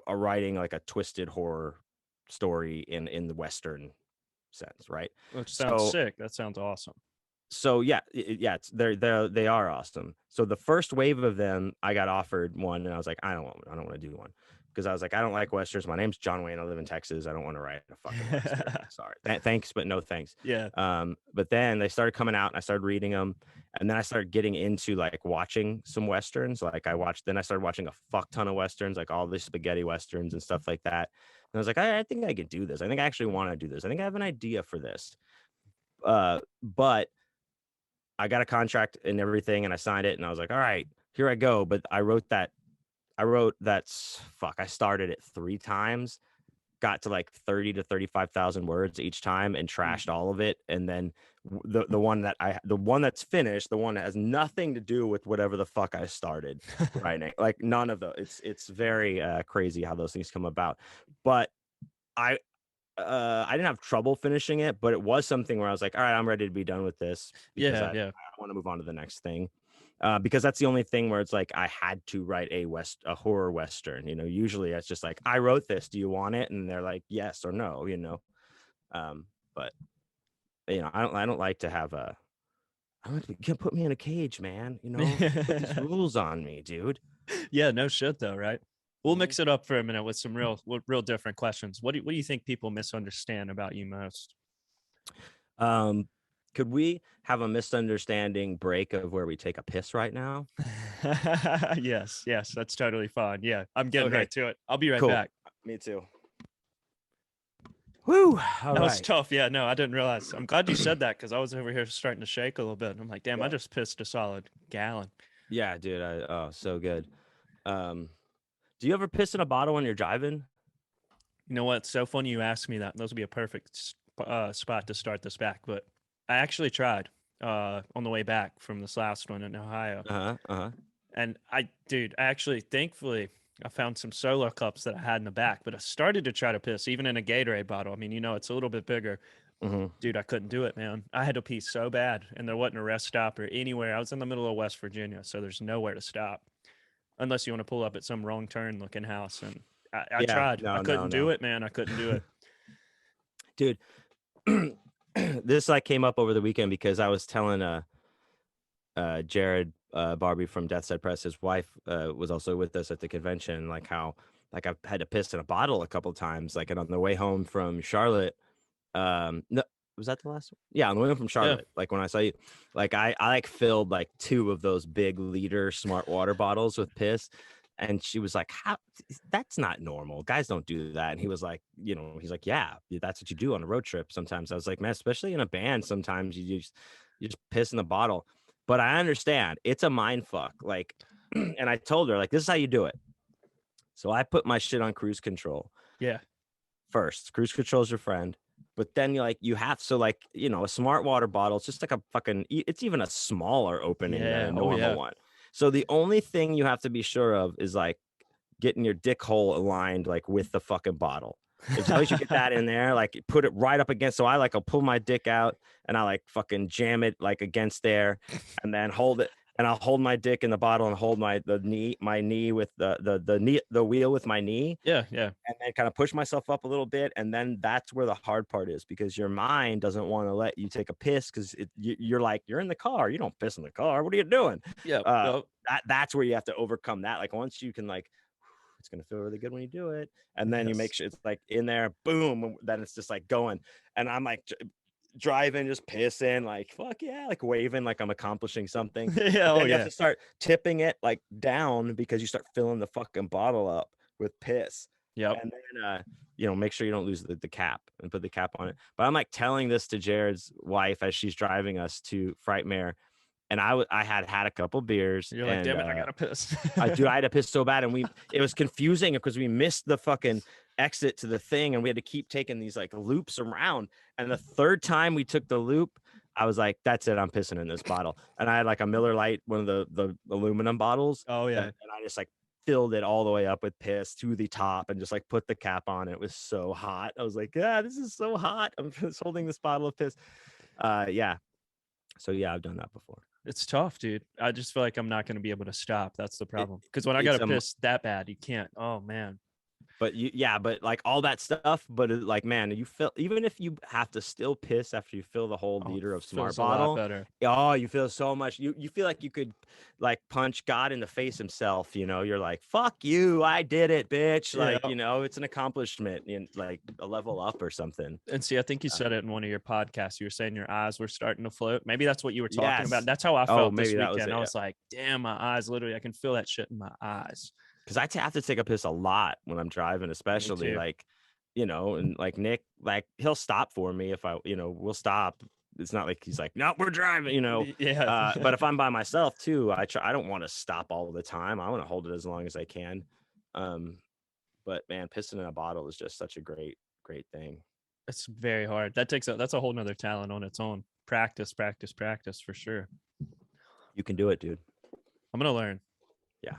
are writing like a twisted horror story in the Western sense, right? Which sounds So sick. That sounds awesome. yeah, they are awesome. So the first wave of them, I got offered one, and I was like, I don't want to do one, because I was like, I don't like westerns. My name's John Wayne. I live in Texas. I don't want to write a fucking western. Sorry, thanks, but no thanks. Yeah. But then they started coming out, and I started reading them, and then I started getting into like watching some westerns. Like then I started watching a fuck ton of westerns, like all the spaghetti westerns and stuff like that. And I was like, I think I could do this. I think I actually want to do this. I think I have an idea for this. But I got a contract and everything, and I signed it, and I was like, all right, here I go. But I started it 3 times, got to like 30 to 35,000 words each time, and trashed all of it. And then the one that's finished, the one that has nothing to do with whatever the fuck I started writing, like none of it's very crazy how those things come about. But I didn't have trouble finishing it, but it was something where I was like, all right, I'm ready to be done with this, because I want to move on to the next thing. Because that's the only thing where it's like I had to write a horror western. Usually it's just like, I wrote this, do you want it? And they're like, yes or no. But I don't like to have you can't put me in a cage, man. Put these rules on me, dude. Yeah, no shit though, right? We'll mix it up for a minute with some real different questions. What do you think people misunderstand about you most? Could we have a misunderstanding break of where we take a piss right now? Yes, that's totally fine. Yeah, I'm getting Okay. right to it. I'll be right Cool. back. Me too. Woo! That was tough. Yeah, no, I didn't realize. I'm glad you said that, because I was over here starting to shake a little bit. And I'm like, damn, I just pissed a solid gallon. Yeah, dude. So good. Do you ever piss in a bottle when you're driving? You know what? It's so funny you asked me that. Those would be a perfect spot to start this back. But I actually tried on the way back from this last one in Ohio. And I actually, thankfully, I found some Solo cups that I had in the back, but I started to try to piss even in a Gatorade bottle. I mean, it's a little bit bigger. Dude, I couldn't do it, man. I had to pee so bad, and there wasn't a rest stop or anywhere. I was in the middle of West Virginia, so there's nowhere to stop unless you want to pull up at some wrong turn looking house. And I tried. No, I couldn't do it, man. I couldn't do it. Dude, this like came up over the weekend because I was telling Jared Barbie from Death's Head Press, his wife was also with us at the convention, like how like I've had to piss in a bottle a couple times, like, and on the way home from Charlotte. No, was that the last one? Yeah, on the way home from Charlotte, like when I saw you, like I like filled like 2 of those big liter smart water bottles with piss. And she was like, how, that's not normal. Guys don't do that. And he was like, he's like, yeah, that's what you do on a road trip sometimes. I was like, man, especially in a band, sometimes you just piss in the bottle. But I understand it's a mind fuck. Like, and I told her, like, this is how you do it. So I put my shit on cruise control. Yeah. First, cruise control is your friend. But then you have, so like, a smart water bottle, it's just like a fucking, it's even a smaller opening than a normal one. So the only thing you have to be sure of is like getting your dick hole aligned like with the fucking bottle. As long as you get that in there, like put it right up against. So I'll pull my dick out and I like fucking jam it like against there, and then hold it. And I'll hold my dick in the bottle and hold my knee with the wheel with my knee, Yeah, yeah. and then kind of push myself up a little bit. And then that's where the hard part is, because your mind doesn't want to let you take a piss, because you're like, you're in the car, you don't piss in the car, what are you doing? Yeah. That's where you have to overcome that. Like once you can, like, it's gonna feel really good when you do it, and then you make sure it's like in there, boom, then it's just like going. And I'm like driving, just pissing, like fuck yeah, like waving like I'm accomplishing something. Yeah. But Oh then you have yeah. to start tipping it like down, because you start filling the fucking bottle up with piss. Yep. And then make sure you don't lose the cap, and put the cap on it. But I'm like telling this to Jared's wife as she's driving us to Frightmare, and I had a couple beers, You're like, and damn it, I gotta piss. I had to piss so bad, and it was confusing because we missed the fucking exit to the thing, and we had to keep taking these like loops around. And the third time we took the loop, I was like, that's it, I'm pissing in this bottle. And I had like a Miller Lite, one of the aluminum bottles. Oh yeah. And I just like filled it all the way up with piss to the top, and just like put the cap on. It was so hot. I was like, yeah, this is so hot. I'm just holding this bottle of piss. Yeah. So yeah, I've done that before. It's tough, dude. I just feel like I'm not going to be able to stop. That's the problem. Because when I It's got to piss that bad, you can't. Oh man. But but like all that stuff, but like, man, you feel, even if you have to still piss after you fill the whole liter of Smart Feels a lot Bottle, better. oh, you feel so much. You feel like you could like punch God in the face himself. You're like, fuck you, I did it, bitch. Yeah. Like, it's an accomplishment, like a level up or something. And see, I think you said it in one of your podcasts. You were saying your eyes were starting to float. Maybe that's what you were talking about. Yes. That's how I Oh, felt this maybe that was weekend. it, I yeah. was like, damn, my eyes, literally, I can feel that shit in my eyes. Because I have to take a piss a lot when I'm driving, especially like, and like Nick, like he'll stop for me if we'll stop. It's not like he's like, no, we're driving, Yeah. But if I'm by myself too, I don't want to stop all the time. I want to hold it as long as I can. But man, pissing in a bottle is just such a great thing. It's very hard. That's a whole nother talent on its own. Practice for sure. You can do it, dude. I'm going to learn. Yeah.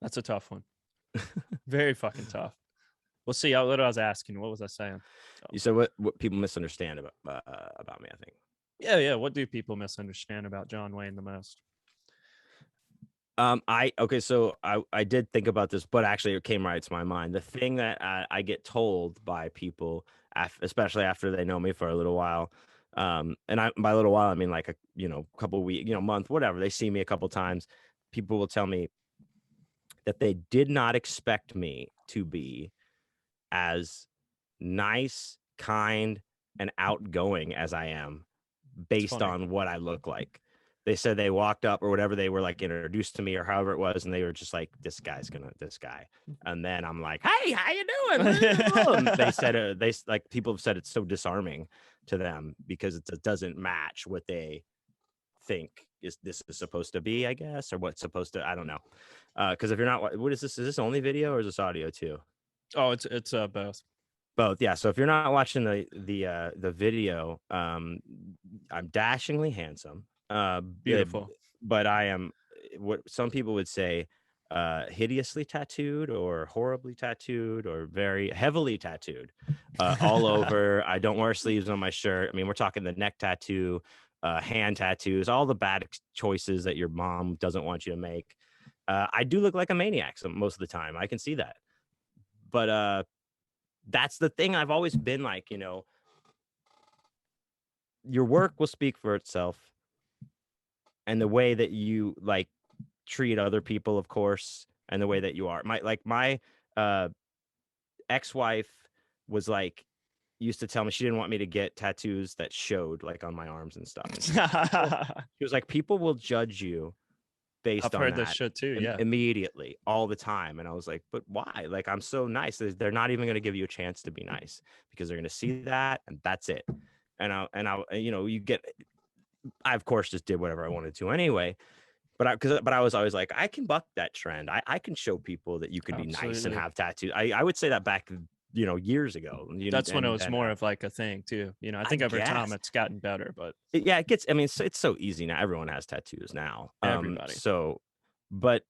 That's a tough one. Very fucking tough. We'll see. What I was asking. What was I saying? You said what people misunderstand about me, I think. Yeah. What do people misunderstand about John Wayne the most? So I did think about this, but actually it came right to my mind. The thing that I get told by people, especially after they know me for a little while, and by a little while I mean like a couple weeks, month, whatever. They see me a couple times. People will tell me that they did not expect me to be as nice, kind, and outgoing as I am, based on what I look like. They said they walked up or whatever, they were like introduced to me or however it was, and they were just like, this guy. And then I'm like, hey, how you doing? They said people have said it's so disarming to them because it doesn't match what they think this is supposed to be, I guess, or what's supposed to, I don't know. Because if you're not, what is this? Is this only video or is this audio too? Oh, it's both. Yeah. So if you're not watching the video, I'm dashingly handsome. Beautiful. But I am what some people would say hideously tattooed or horribly tattooed or very heavily tattooed all over. I don't wear sleeves on my shirt. I mean, we're talking the neck tattoo, hand tattoos, all the bad choices that your mom doesn't want you to make. I do look like a maniac most of the time. I can see that. But that's the thing. I've always been like, your work will speak for itself. And the way that you like treat other people, of course, and the way that you are. My ex-wife was like, used to tell me she didn't want me to get tattoos that showed like on my arms and stuff. She was like, people will judge you based on heard that this shit too. Yeah. Immediately, all the time. And I was like, but why? Like, I'm so nice. They're not even going to give you a chance to be nice because they're going to see that and that's it. And I of course just did whatever I wanted to anyway. But I was always like, I can buck that trend. I can show people that you can be nice and have tattoos. I would say that back, years ago. That's when it was more of like a thing too. I think over time it's gotten better, but yeah, it gets. I mean, it's so easy now. Everyone has tattoos now. Everybody. So, but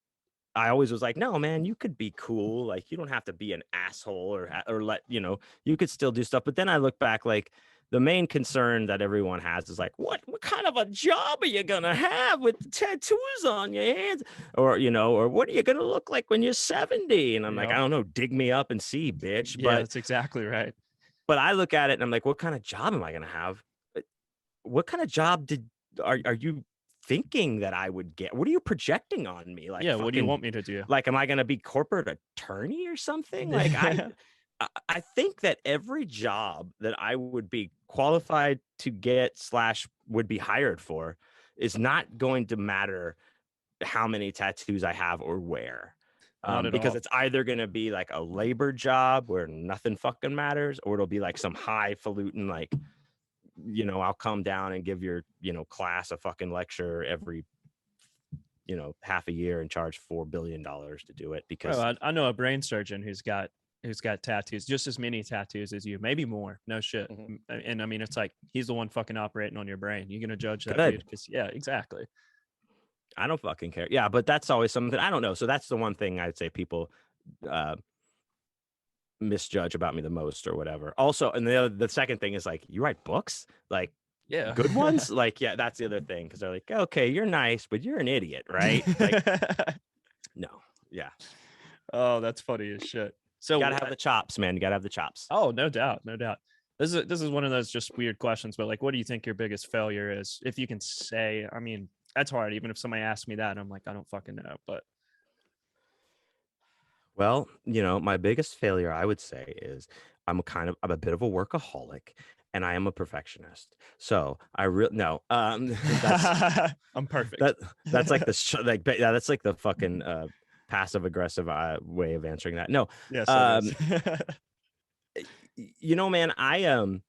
I always was like, no, man, you could be cool. Like, you don't have to be an asshole or let, you could still do stuff. But then I look back, like, the main concern that everyone has is like, what kind of a job are you gonna have with tattoos on your hands? Or what are you gonna look like when you're 70? And I'm like, I Yep. don't know, dig me up and see, bitch. Yeah, But that's exactly right. I look at it and I'm like, what kind of job am I gonna have? What kind of job are you thinking that I would get? What are you projecting on me? Like, Yeah, what do you fucking, want me to do? like, am I gonna be corporate attorney or something? Like, I think that every job that I would be qualified to get slash would be hired for is not going to matter how many tattoos I have or where. Not at Because all. it's either going to be like a labor job where nothing fucking matters, or it'll be like some highfalutin, like, I'll come down and give your, class a fucking lecture every, half a year and charge $4 billion to do it Well, because I know a brain surgeon who's got tattoos, just as many tattoos as you, maybe more. No shit. Mhm. And I mean, it's like he's the one fucking operating on your brain. You're gonna judge that dude? Good. Because yeah, exactly. I don't fucking care. Yeah, but that's always something I don't know. So that's the one thing I'd say people uh misjudge about me the most or whatever. Also, and the second thing is like, you write books? Like, Yeah. good ones? Like, yeah, that's the other thing, because they're like, okay, you're nice, but you're an idiot, right? Like, no. Yeah. Oh, that's funny as shit. You So, gotta have the chops, man. You gotta have the chops. oh, no doubt, no doubt. This is one of those just weird questions, but like, what do you think your biggest failure is? If you can say, I mean, that's hard. Even if somebody asks me that, I'm like, I don't fucking know. But Well, my biggest failure, I would say, is I'm a bit of a workaholic, and I am a perfectionist. So I really no, that's I'm perfect. that that's like the yeah, that's like the fucking passive aggressive way of answering that. No, Yes, it is. um, man, I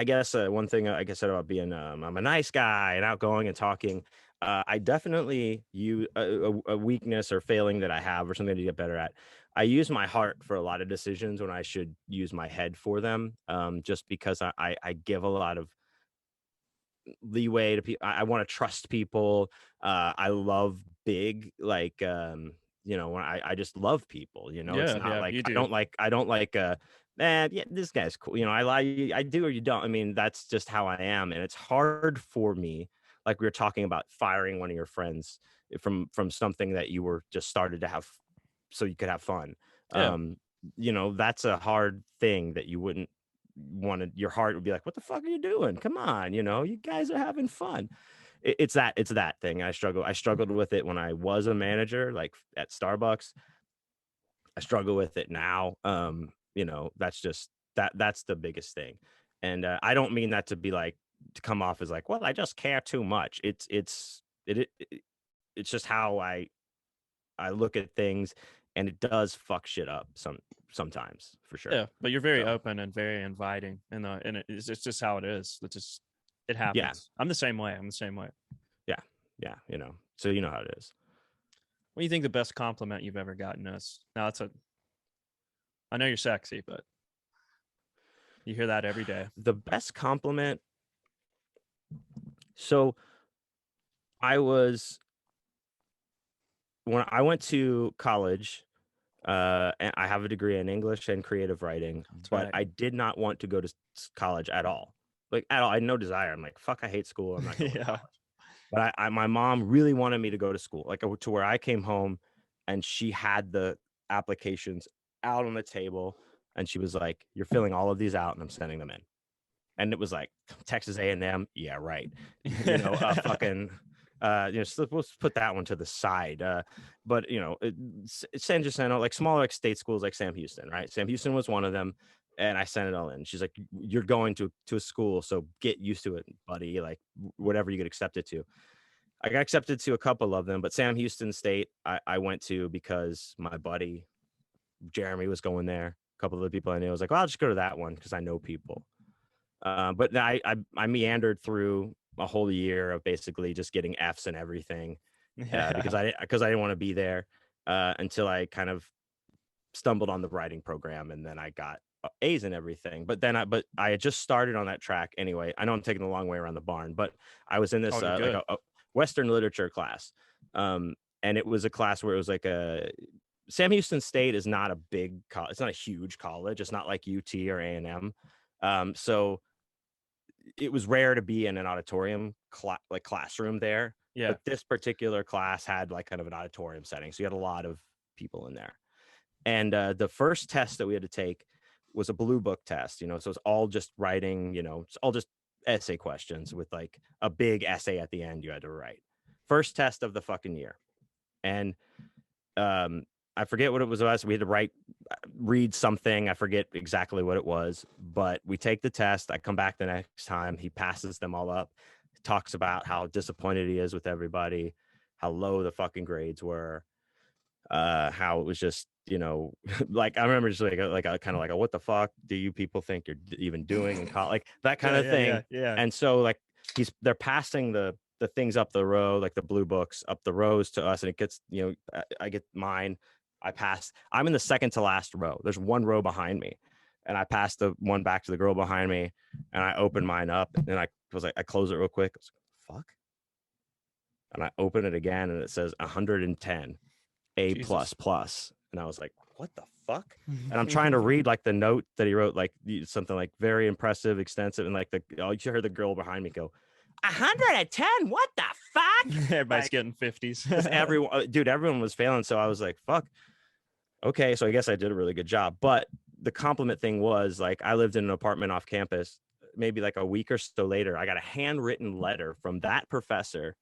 guess one thing I said about being I'm a nice guy and outgoing and talking. I definitely use a weakness or failing that I have or something to get better at. I use my heart for a lot of decisions when I should use my head for them. Just because I give a lot of leeway to people. I want to trust people. I love big, like, when I just love people. It's Yeah, not yeah, like you I do. don't like man, yeah, this guy's cool. I lie, I do or you don't. I mean, that's just how I am, and it's hard for me. Like we were talking about firing one of your friends from something that you were just started to have, so you could have fun. Yeah, Um, that's a hard thing that you wouldn't wanted. Your heart would be like, what the fuck are you doing? Come on, you guys are having fun. It's that thing. I struggled with it when I was a manager, like at Starbucks. I struggle with it now. That's just that's the biggest thing. And I don't mean that to be like, to come off as like, well, I just care too much. It's just how I look at things, and it does fuck shit up sometimes, for sure. yeah. But you're very So open and very inviting, and it's just how it is. It yeah, happens. I'm the same way. I'm the same way. yeah, yeah. So you know how it is. What do you think the best compliment you've ever gotten is? Now, I know you're sexy, but you hear that every day. The best compliment. So I was when I went to college, and I have a degree in English and creative writing, That's but right. I did not want to go to college at all. Like at all, I had no desire. I'm like, fuck, I hate school. I'm not going to Yeah. college. But my mom really wanted me to go to school, like to where I came home, and she had the applications out on the table, and she was like, "You're filling all of these out, and I'm sending them in." And it was like Texas A&M, yeah, right. Fucking, so we'll put that one to the side. But San Jacinto, like smaller like state schools like Sam Houston, right? Sam Houston was one of them, and I sent it all in. She's like, "You're going to a school, so get used to it, buddy. Like whatever you get accepted to." I got accepted to a couple of them, but Sam Houston State, I went to because my buddy Jeremy was going there. A couple of the people I knew, I was like, well, I'll just go to that one because I know people. But I meandered through a whole year of basically just getting Fs and everything, because Yeah. I didn't want to be there, until I kind of stumbled on the writing program, and then I got A's and everything. But I had just started on that track anyway. I know I'm taking the long way around the barn, but I was in Oh, this you're good. a Western literature class, and it was a class where it was like Sam Houston State is not a big college. It's not a huge college. It's not like UT or A&M. So it was rare to be in an auditorium like classroom there. Yeah. But this particular class had like kind of an auditorium setting. So you had a lot of people in there. And the first test that we had to take was a blue book test, so it's all just writing, it's all just essay questions with like a big essay at the end you had to write. First test of the fucking year. And I forget what it was about. So we had to read something. I forget exactly what it was, but we take the test. I come back the next time. He passes them all up, talks about how disappointed he is with everybody, how low the fucking grades were, how it was just, like I remember just like a kind of like, what the fuck do you people think you're even doing in college? Like that kind of thing. Yeah. And so like they're passing the things up the row, like the blue books up the rows to us, and it gets, I get mine. I pass. I'm in the second to last row. There's one row behind me, and I pass the one back to the girl behind me, and I open mine up, and I was like, I close it real quick. I was like, fuck. And I open it again, and it says 110 A++. And I was like, what the fuck? And I'm trying to read like the note that he wrote, like something like very impressive, extensive, and like you heard the girl behind me go, 110? What the fuck? Everybody's like, getting 50s. everyone was failing. So I was like, fuck. Okay, so I guess I did a really good job. But the compliment thing was like I lived in an apartment off campus. Maybe like a week or so later, I got a handwritten letter from that professor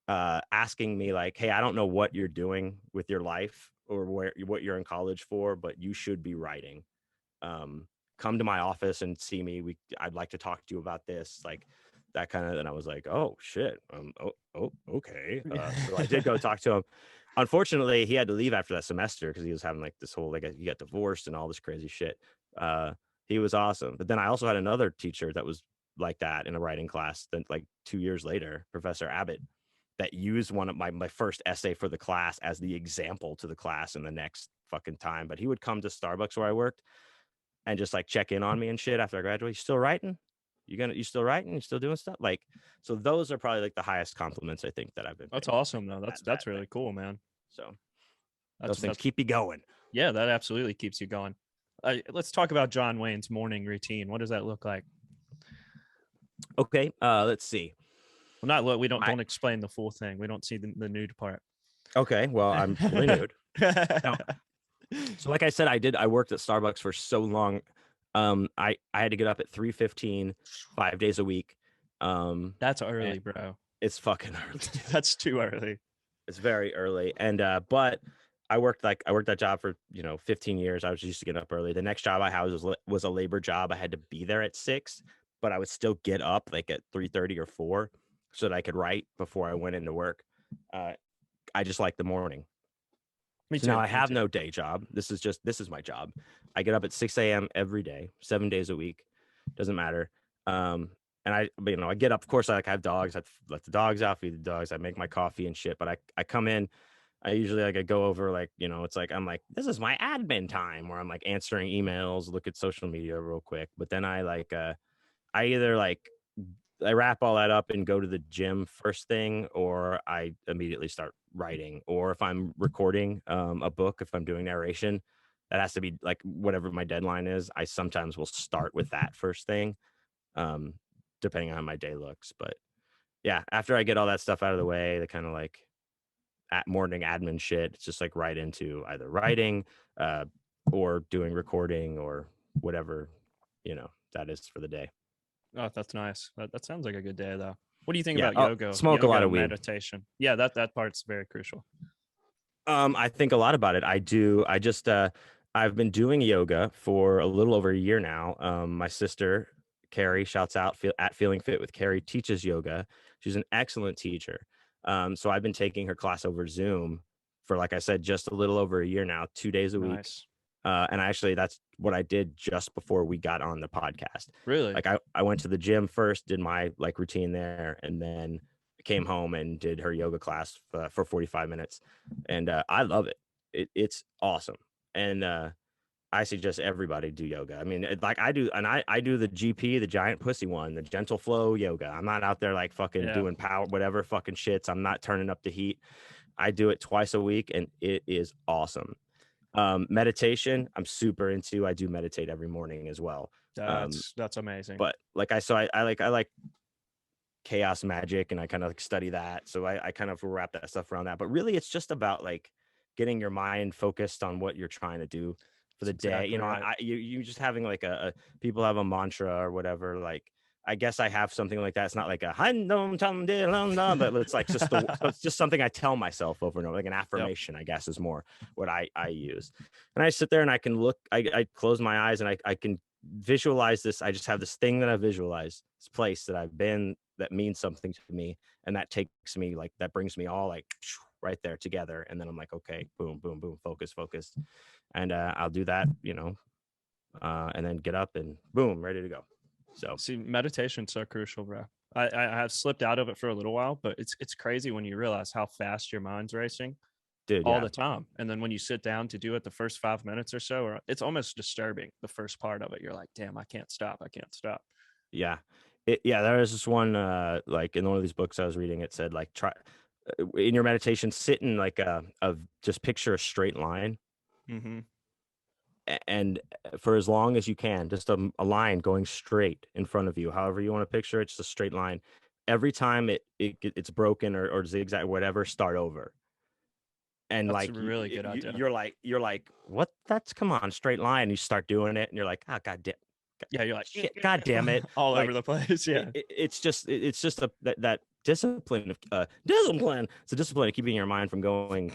asking me like, hey, I don't know what you're doing with your life or what you're in college for, but you should be writing. Come to my office and see me. I'd like to talk to you about this, like that kind of. And I was like, oh shit. Okay. So I did go talk to him. Unfortunately, he had to leave after that semester because he was having like this whole, like he got divorced and all this crazy shit. He was awesome. But then I also had another teacher that was like that in a writing class. Then like 2 years later, Professor Abbott, that used one of my first essay for the class as the example to the class in the next fucking time. But he would come to Starbucks where I worked and just like check in on me and shit after I graduated. You still writing? You still writing? You still doing stuff? Like, so those are probably like the highest compliments I think that I've been. That's awesome though. That's really cool, man. So those things keep you going. Yeah, that absolutely keeps you going. Let's talk about John Wayne's morning routine. What does that look like? Okay, let's see. Well, we don't explain the full thing. We don't see the nude part. Okay, well, I'm fully nude. No. So like I said, I worked at Starbucks for so long. I had to get up at 3:15, 5 days a week. That's early, bro. It's fucking early. That's too early. It's very early. And but I worked that job for 15 years. I was used to getting up early. The next job I had was a labor job. I had to be there at 6, but I would still get up like at 3:30 or 4 so that I could write before I went into work. I just like the morning. Me too. So now I have no day job. This is my job. I get up at 6 a.m. every day, 7 days a week. Doesn't matter. And I get up. Of course, I have dogs. I let the dogs out, feed the dogs. I make my coffee and shit. But I come in. I usually I go over it's like I'm like, this is my admin time where I'm like answering emails, look at social media real quick. But then I either I wrap all that up and go to the gym first thing, or I immediately start writing. Or if I'm recording a book, if I'm doing narration, that has to be like whatever my deadline is. I sometimes will start with that first thing, depending on how my day looks. But yeah, after I get all that stuff out of the way, the kind of like morning admin shit, it's just like right into either writing or doing recording or whatever, that is for the day. Oh, that's nice. That sounds like a good day, though. What do you think about yoga? Smoke a lot of weed. Meditation. Yeah, that part's very crucial. I think a lot about it. I do. I've been doing yoga for a little over a year now. My sister, Carrie, shouts out at Feeling Fit with Carrie, teaches yoga. She's an excellent teacher. So I've been taking her class over Zoom for, like I said, just a little over a year now, 2 days a week. And actually, that's what I did just before we got on the podcast. Really? Like I went to the gym first, did my routine there, and then came home and did her yoga class for 45 minutes. And I love it. It's awesome. And I suggest everybody do yoga. I mean, like I do, and I do the GP, the giant pussy one, the gentle flow yoga. I'm not out there like fucking doing power, whatever fucking shits. I'm not turning up the heat. I do it twice a week, and it is awesome. Meditation, I'm super into. I do meditate every morning as well. That's amazing. But like I like chaos magic, and I kind of like study that. So I kind of wrap that stuff around that. But really, it's just about like getting your mind focused on what you're trying to do for the That's day. exactly right. You just having like a people have a mantra or whatever. Like I guess I have something like that. It's not like a but it's like it's just something I tell myself over and over, like an affirmation. I guess is more what I use. And I sit there and I can look. I close my eyes and I can visualize this. I just have this thing that I visualize, this place that I've been that means something to me, and that takes me like that brings me all like right there together, and then I'm like, okay, boom boom boom, focus, and I'll do that, and then get up and boom, ready to go. So See, meditation's so crucial, bro. I have slipped out of it for a little while, but it's crazy when you realize how fast your mind's racing dude, all yeah, the time. And then when you sit down to do it the first 5 minutes or so, or it's almost disturbing the first part of it. You're like, damn, I can't stop. I can't stop. yeah, there was this one like in one of these books I was reading, it said like try in your meditation, sit in like a just picture a straight line, Mm-hmm. and for as long as you can, just a line going straight in front of you, however you want to picture it, just a straight line. Every time it's broken or zigzag, whatever, start over. And That's a like really good idea. you're like, what? That's, come on, straight line. You start doing it and you're like, ah, god damn, Yeah, you're like, shit, god damn it. all over Like the place. Yeah. it's just that discipline of discipline. It's a discipline of keeping your mind from going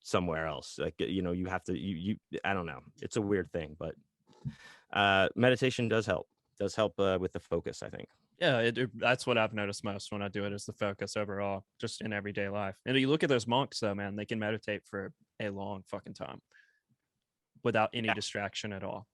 somewhere else. Like, you have to, I don't know, it's a weird thing, but meditation does help with the focus, I think. Yeah, that's what I've noticed most when I do it, is the focus overall, just in everyday life. And you look at those monks, though, man, they can meditate for a long fucking time without any Yeah, distraction at all.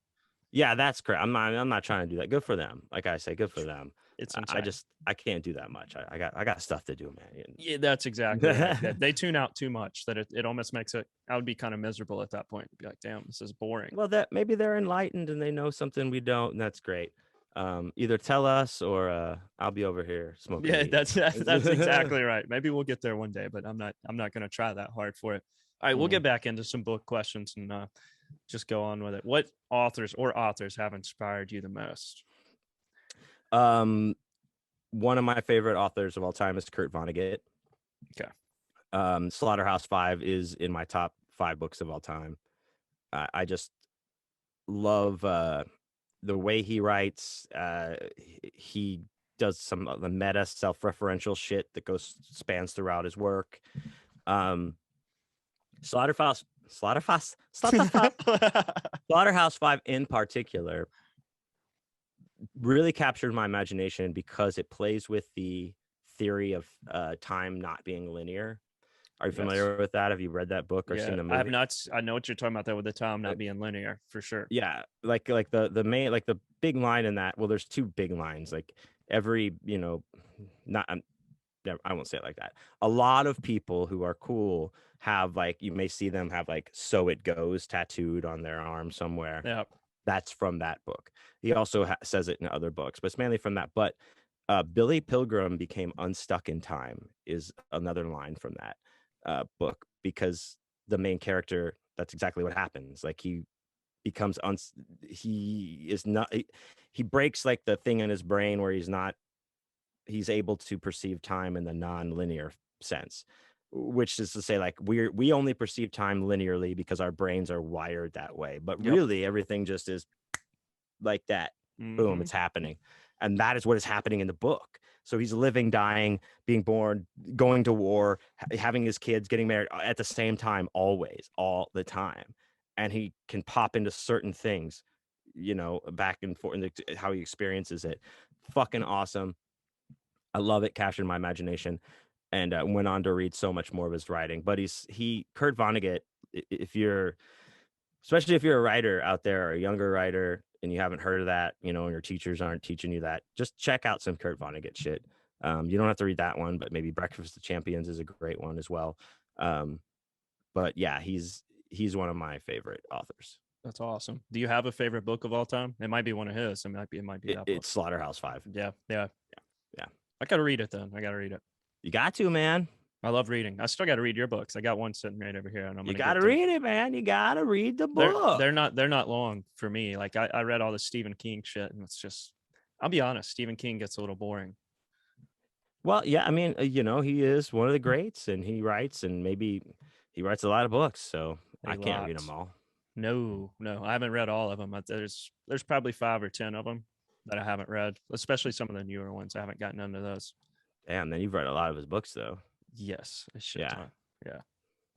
yeah, that's correct. I'm not trying to do that. Good for them. Like I say, good for them. It's I insane. just, I can't do that much. I got stuff to do, Yeah, that's exactly right. They tune out too much that it almost makes it, I would be kind of miserable at that point. Be like, damn, this is boring. Well, that maybe they're enlightened and they know something we don't, and that's great. Either tell us or I'll be over here smoking Yeah, weed. that's exactly right. Maybe we'll get there one day, but I'm not going to try that hard for it. All right, we'll get back into some book questions and just go on with it. What authors have inspired you the most? One of my favorite authors of all time is Kurt Vonnegut. Okay. Slaughterhouse-Five is in my top 5 books of all time. I just love the way he writes. He does some of the meta self-referential shit that spans throughout his work. Slaughterhouse Five in particular really captured my imagination because it plays with the theory of time not being linear. Are you familiar with that? Have you read that book or seen the movie? I have not. I know what you're talking about there with the time not being linear, for sure. Yeah, like the main, like the big line in that. Well, there's 2 big lines. Like every, not I won't say it like that. A lot of people who are cool have, like, you may see them have like "So It Goes" tattooed on their arm somewhere. Yeah. That's from that book. He also says it in other books, but it's mainly from that. But Billy Pilgrim became unstuck in time is another line from that book, because the main character, that's exactly what happens. Like he becomes he is not he breaks like the thing in his brain where he's able to perceive time in the non-linear sense, which is to say, like, we only perceive time linearly because our brains are wired that way, but really everything just is like that. Boom, it's happening. And that is what is happening in the book. So he's living, dying, being born, going to war, having his kids, getting married at the same time, always, all the time. And he can pop into certain things, back and forth, and how he experiences it. Fucking awesome. I love it. Captured my imagination, and went on to read so much more of his writing. But Kurt Vonnegut, especially if you're a writer out there or a younger writer and you haven't heard of that, and your teachers aren't teaching you that, just check out some Kurt Vonnegut shit. You don't have to read that one, but maybe Breakfast of Champions is a great one as well. But yeah, he's one of my favorite authors. That's awesome. Do you have a favorite book of all time? It might be one of his. It might be that book. It's Slaughterhouse-Five. Yeah. Yeah. I gotta read it then. I gotta read it. You got to, man. I love reading. I still got to read your books. I got one sitting right over here, and I'm You gonna got get to to. read it, man. You got to read the They're book. they're not long for me. Like I read all the Stephen King shit, and it's just. I'll be honest. Stephen King gets a little boring. Well, yeah, I mean, he is one of the greats, and he writes, and maybe he writes a lot of books, so A I can't read lot. them all. No, I haven't read all of them. There's probably 5 or 10 of them that I haven't read, especially some of the newer ones. I haven't gotten into those. Damn, then you've read a lot of his books, though. Yes, a shit Yeah. ton. Yeah,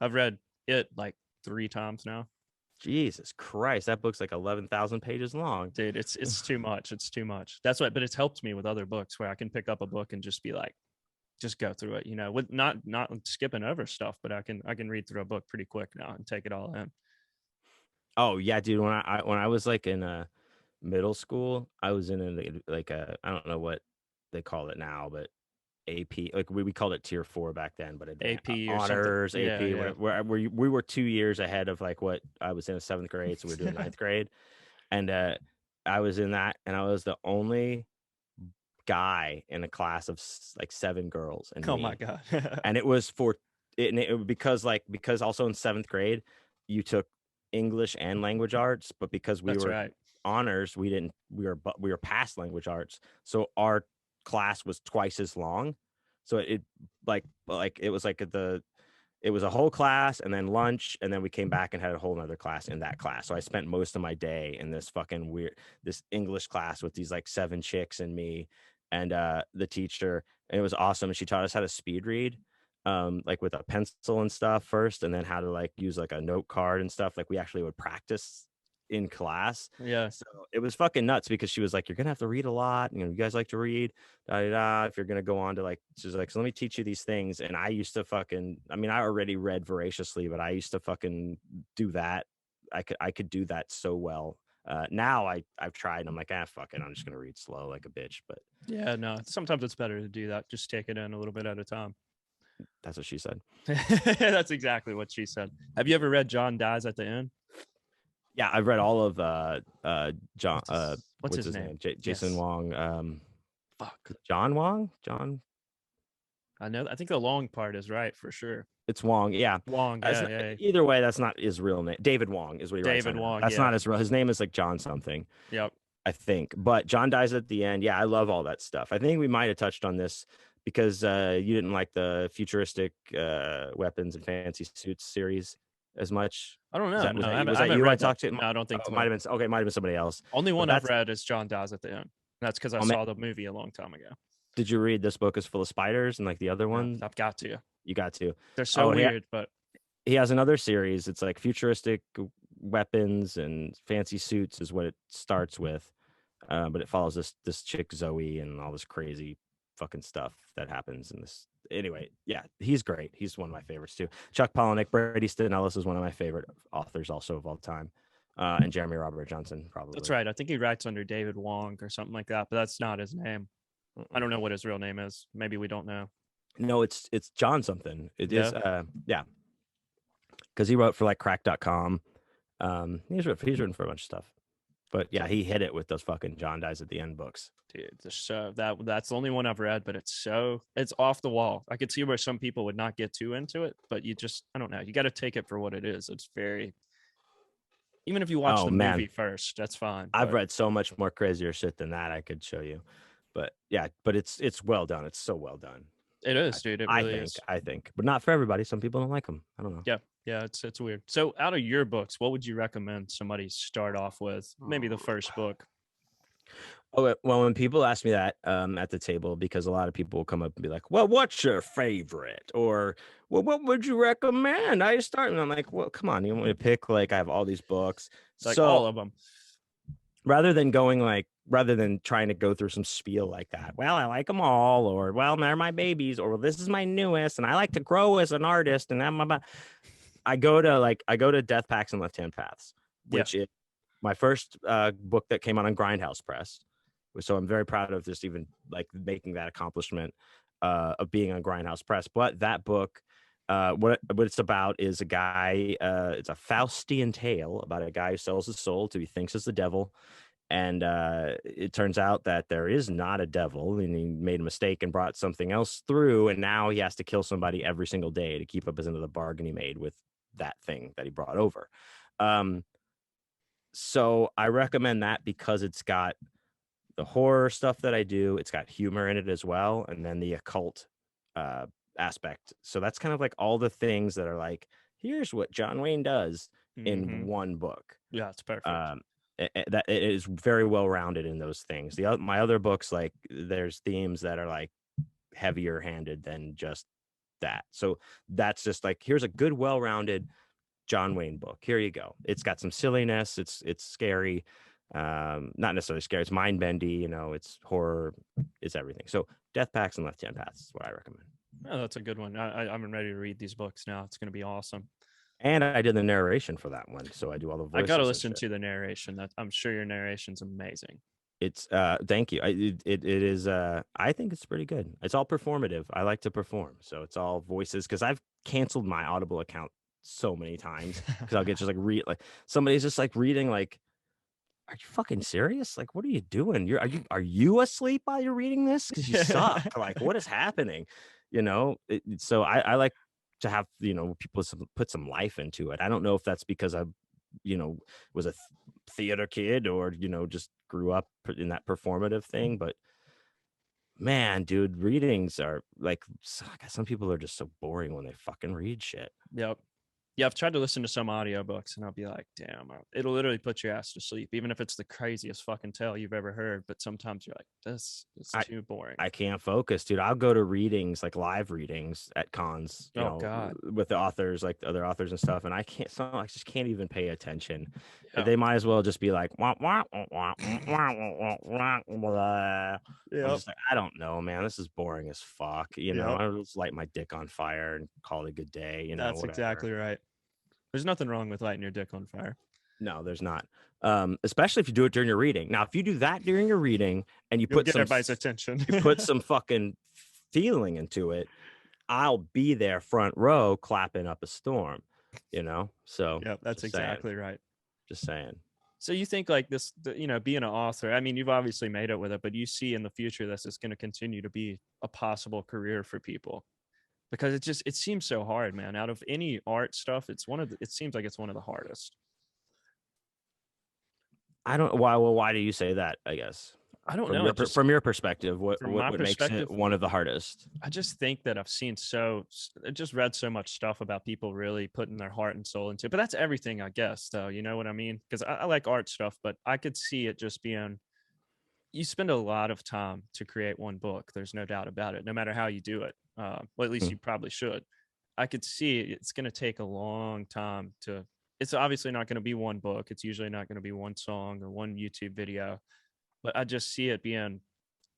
I've read it like 3 times now. Jesus Christ, that book's like 11,000 pages long. Dude, it's too much. It's too much. That's what, but it's helped me with other books where I can pick up a book and just be like, just go through it, with not skipping over stuff, but I can read through a book pretty quick now and take it all in. Oh yeah, dude. When I was like in middle school, I was in like a I don't know what they call it now, but AP, like we called it tier 4 back then, but AP or something. honors, Yeah, AP, yeah. we were 2 years ahead of like what I was in the 7th grade, so we were doing ninth grade, and I was in that, and I was the only guy in a class of like 7 girls and Oh my me, god. and it was because also in 7th grade you took English and language arts, but because we That's were right. honors, we were past language arts, so our class was twice as long. So it like it was like it was a whole class and then lunch, and then we came back and had a whole nother class in that class. So I spent most of my day in this fucking this English class with these like 7 chicks and me and the teacher, and it was awesome. And she taught us how to speed read, like with a pencil and stuff first, and then how to like use like a note card and stuff. Like we actually would practice in class. Yeah. So it was fucking nuts because she was like, "You're gonna have to read a lot. You guys like to read, da da da. If you're gonna go on to like," she's like, "So let me teach you these things." And I used to fucking, I mean, I already read voraciously, but I used to fucking do that. I could do that so well. Now I've tried, and I'm like, fuck it, I'm just gonna read slow like a bitch. But Yeah, no. Sometimes it's better to do that. Just take it in a little bit at a time. that's what she said. That's exactly what she said. Have you ever read John Dies at the End? Yeah, I've read all of John What's his name? name? Jason Yes. Wong. Fuck. John Wong? John, I know. I think the long part is right for sure. it's Wong. Yeah. Wong. Yeah, yeah. Either way, that's not his real name. David Wong is what he writes David under. Wong. That's Yeah. not his real. His name is like John something, Yep. I think. But John Dies at the End. Yeah, I love all that stuff. I think we might have touched on this because you didn't like the futuristic weapons and fancy suits series as much. I don't know. Was No, that I haven't you I read that. talked to? No, I don't Oh, think it so. might have been okay. It might have been somebody else. Only But one I've read is John Dies at the End. That's because I oh, man, saw the movie a long time ago. did you read This Book Is Full of Spiders and like the other No, one? I've got to. You got to. They're so And weird, but he has another series. It's like futuristic weapons and fancy suits is what it starts with, but it follows this chick Zoe and all this crazy fucking stuff that happens in this. Anyway, yeah, he's great. He's one of my favorites too. Chuck Palahniuk, Brady Stenellis is one of my favorite authors also of all time, and Jeremy Robert Johnson probably. that's right. I think he writes under David Wong or something like that, but that's not his name. I don't know what his real name is. Maybe we don't know. No, it's John something. It is. Yeah. Yeah, because he wrote for like Crack.com. He's written for a bunch of stuff. But yeah, he hit it with those fucking John Dies at the End books. Dude, that's the only one I've read, but it's off the wall. I could see where some people would not get too into it, but I don't know. You got to take it for what it is. It's very, even if you watch the movie first, that's fine. I've read so much more crazier shit than that I could show you. But yeah, but it's well done. It's so well done. It is, dude. It really is. I think, but not for everybody. Some people don't like them. I don't know. Yeah, it's weird. So, out of your books, what would you recommend somebody start off with? Maybe the first book. Oh, well, when people ask me that at the table, because a lot of people will come up and be like, "Well, what's your favorite?" Or, "Well, what would you recommend?" I start, and I'm like, "Well, come on, you want me to pick? Like, I have all these books, Like so all of them." rather than trying to go through some spiel like that, well, I like them all, or well, they're my babies, or well, this is my newest, and I like to grow as an artist, and I go to Death Packs and Left Hand Paths, which is my first book that came out on Grindhouse Press. So I'm very proud of just even like making that accomplishment of being on Grindhouse Press. But that book, what it's about is a guy. It's a Faustian tale about a guy who sells his soul to he thinks is the devil, And it turns out that there is not a devil, and he made a mistake and brought something else through, and now he has to kill somebody every single day to keep up his end of the bargain he made with that thing that he brought over. Um, so I recommend that because it's got the horror stuff that I do, it's got humor in it as well, and then the occult uh, aspect. So that's kind of like all the things that are like, here's what John Wayne does in Mm-hmm. one book. Yeah, it's perfect. um that it is very well rounded in those things. My other books, like, there's themes that are like heavier handed than just that. So that's just like, here's a good, well rounded John Wayne book. Here you go. It's got some silliness. It's scary. Not necessarily scary. It's mind bendy. It's horror. It's everything. So Death Packs and Left Hand Paths is what I recommend. Oh, that's a good one. I'm ready to read these books now. It's going to be awesome. And I did the narration for that one, so I do all the I got to voices and listen shit. to the narration. That I'm sure your narration's amazing. It's thank you. It is I think it's pretty good. It's all performative. I like to perform, so it's all voices, because I've canceled my Audible account so many times because I'll get just like somebody's just like reading, like, are you fucking serious? Like, what are you doing? Are you asleep while you're reading this? Because you suck. Like, what is happening? So I like to have people put some life into it. I don't know if that's because I was a theater kid, or just grew up in that performative thing. But man, dude, readings are like, some people are just so boring when they fucking read shit. Yep. Yeah, I've tried to listen to some audiobooks and I'll be like, damn, it'll literally put your ass to sleep, even if it's the craziest fucking tale you've ever heard. But sometimes you're like, this is I too boring. I can't focus, dude. I'll go to readings, like live readings at cons, Oh God. with the authors, like other authors and stuff, and I just can't even pay attention. Yeah. They might as well just be like, wah, wah, wah, wah, wah, wah, wah, wah. I'm Yep. just like, I don't know, man. This is boring as fuck. Yep. I'll just light my dick on fire and call it a good day. That's Whatever. exactly right. There's nothing wrong with lighting your dick on fire. No, there's not. Especially if you do it during your reading. Now, if you do that during your reading and You'll get everybody's attention. you put some fucking feeling into it, I'll be there front row clapping up a storm. So Yep, that's just saying, exactly right. just saying. So you think like this, being an author, I mean, you've obviously made it with it, but you see in the future this is going to continue to be a possible career for people, because it seems so hard, man. Out of any art stuff, it seems like it's one of the hardest. I don't why do you say that, I guess? I don't From know. from your perspective, From what my makes it perspective, one of the hardest? I just think that I just read so much stuff about people really putting their heart and soul into it. But that's everything, I guess, though. You know what I mean? Because I like art stuff, but I could see it just being, you spend a lot of time to create one book. There's no doubt about it, no matter how you do it. Well, at least Hmm. you probably should. I could see it's going to take a long time to, it's obviously not going to be one book. It's usually not going to be one song or one YouTube video, but I just see it being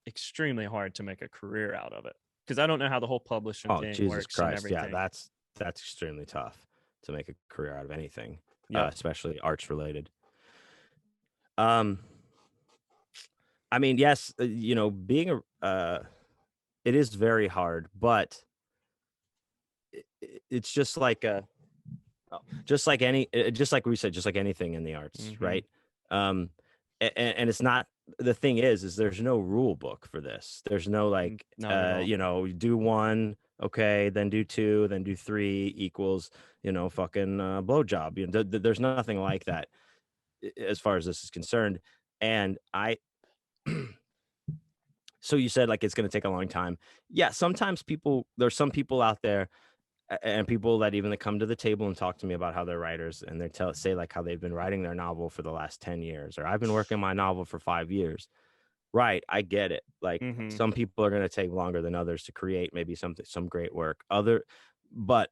extremely hard to make a career out of it, because I don't know how the whole publishing Oh, thing Jesus works and Christ. Yeah, everything. that's extremely tough to make a career out of anything, Yep. especially arts related. Um, I mean, yes, being it is very hard, but it's just like just like we said, just like anything in the arts, Mm-hmm. right? Um, and it's not, the thing is there's no rule book for this. There's no like, Not at all. do one, okay, then do two, then do three equals, fucking blowjob. There's nothing like that as far as this is concerned. And so you said like it's going to take a long time. Yeah, sometimes there's some people out there, and people that even come to the table and talk to me about how they're writers, and say like how they've been writing their novel for the last 10 years, or I've been working my novel for 5 years. Right, I get it. Like, Mm-hmm. some people are going to take longer than others to create maybe some great work. But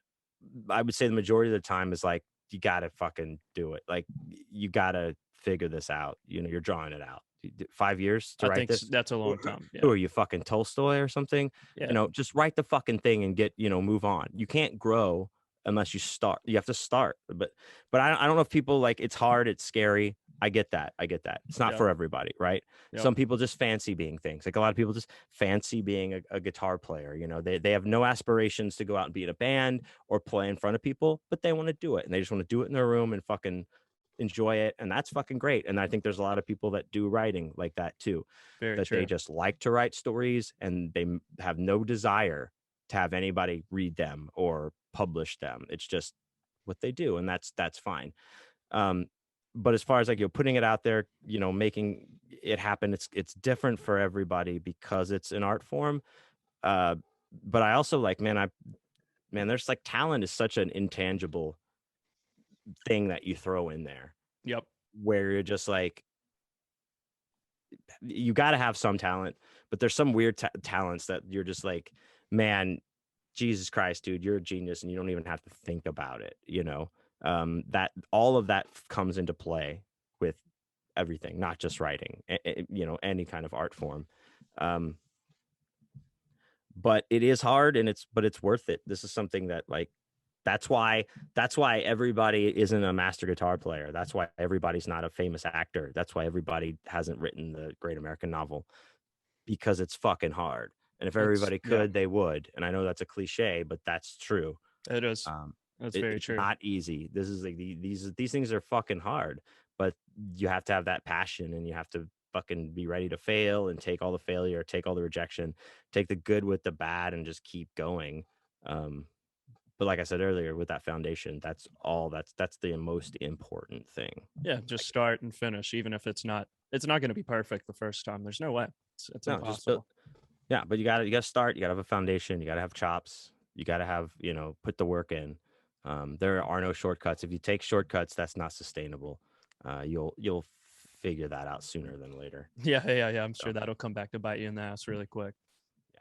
I would say the majority of the time is like, you got to fucking do it. Like, you got to figure this out. You're drawing it out. 5 years to I write think this. that's a Who long time. who Yeah. are you, fucking Tolstoy or something? Yeah. Just write the fucking thing and move on. You can't grow unless you start. You have to start. But I don't know if people, like, it's hard, it's scary. I get that. It's not Yep. for everybody, right? Yep. Some people just fancy being things. Like, a lot of people just fancy being a guitar player. They have no aspirations to go out and be in a band or play in front of people, but they want to do it, and they just want to do it in their room and fucking enjoy it, and that's fucking great. And I think there's a lot of people that do writing like that too, Very that they true. just like to write stories and they have no desire to have anybody read them or publish them. It's just what they do, and that's fine. um but as far as like, putting it out there, making it happen, it's different for everybody because it's an art form. uh but I also like, man, there's like, talent is such an intangible thing that you throw in there, Yep. where you're just like, you got to have some talent, but there's some weird talents that you're just like, man, Jesus Christ, dude, you're a genius and you don't even have to think about it. That all of that comes into play with everything, not just writing, any kind of art form. Um, but it is hard, and it's worth it. This is something that, like, that's why everybody isn't a master guitar player. That's why everybody's not a famous actor. That's why everybody hasn't written the great American novel, because it's fucking hard. And if It's everybody yeah, could, they would. And I know that's a cliche, but that's true. it is. Um, That's very it's true. not easy. This is like, these things are fucking hard, but you have to have that passion, and you have to fucking be ready to fail and take all the failure, take all the rejection, take the good with the bad, and just keep going. Um, but like I said earlier, with that foundation, that's the most important thing. Yeah, just Like, start and finish, even if it's not going to be perfect the first time. There's no way. It's no, just build. impossible. Yeah, but you gotta start. You gotta have a foundation. You gotta have chops. You gotta have, put the work in. There are no shortcuts. If you take shortcuts, that's not sustainable. You'll figure that out sooner than later. Yeah. I'm So sure that'll come back to bite you in the ass really quick. yeah,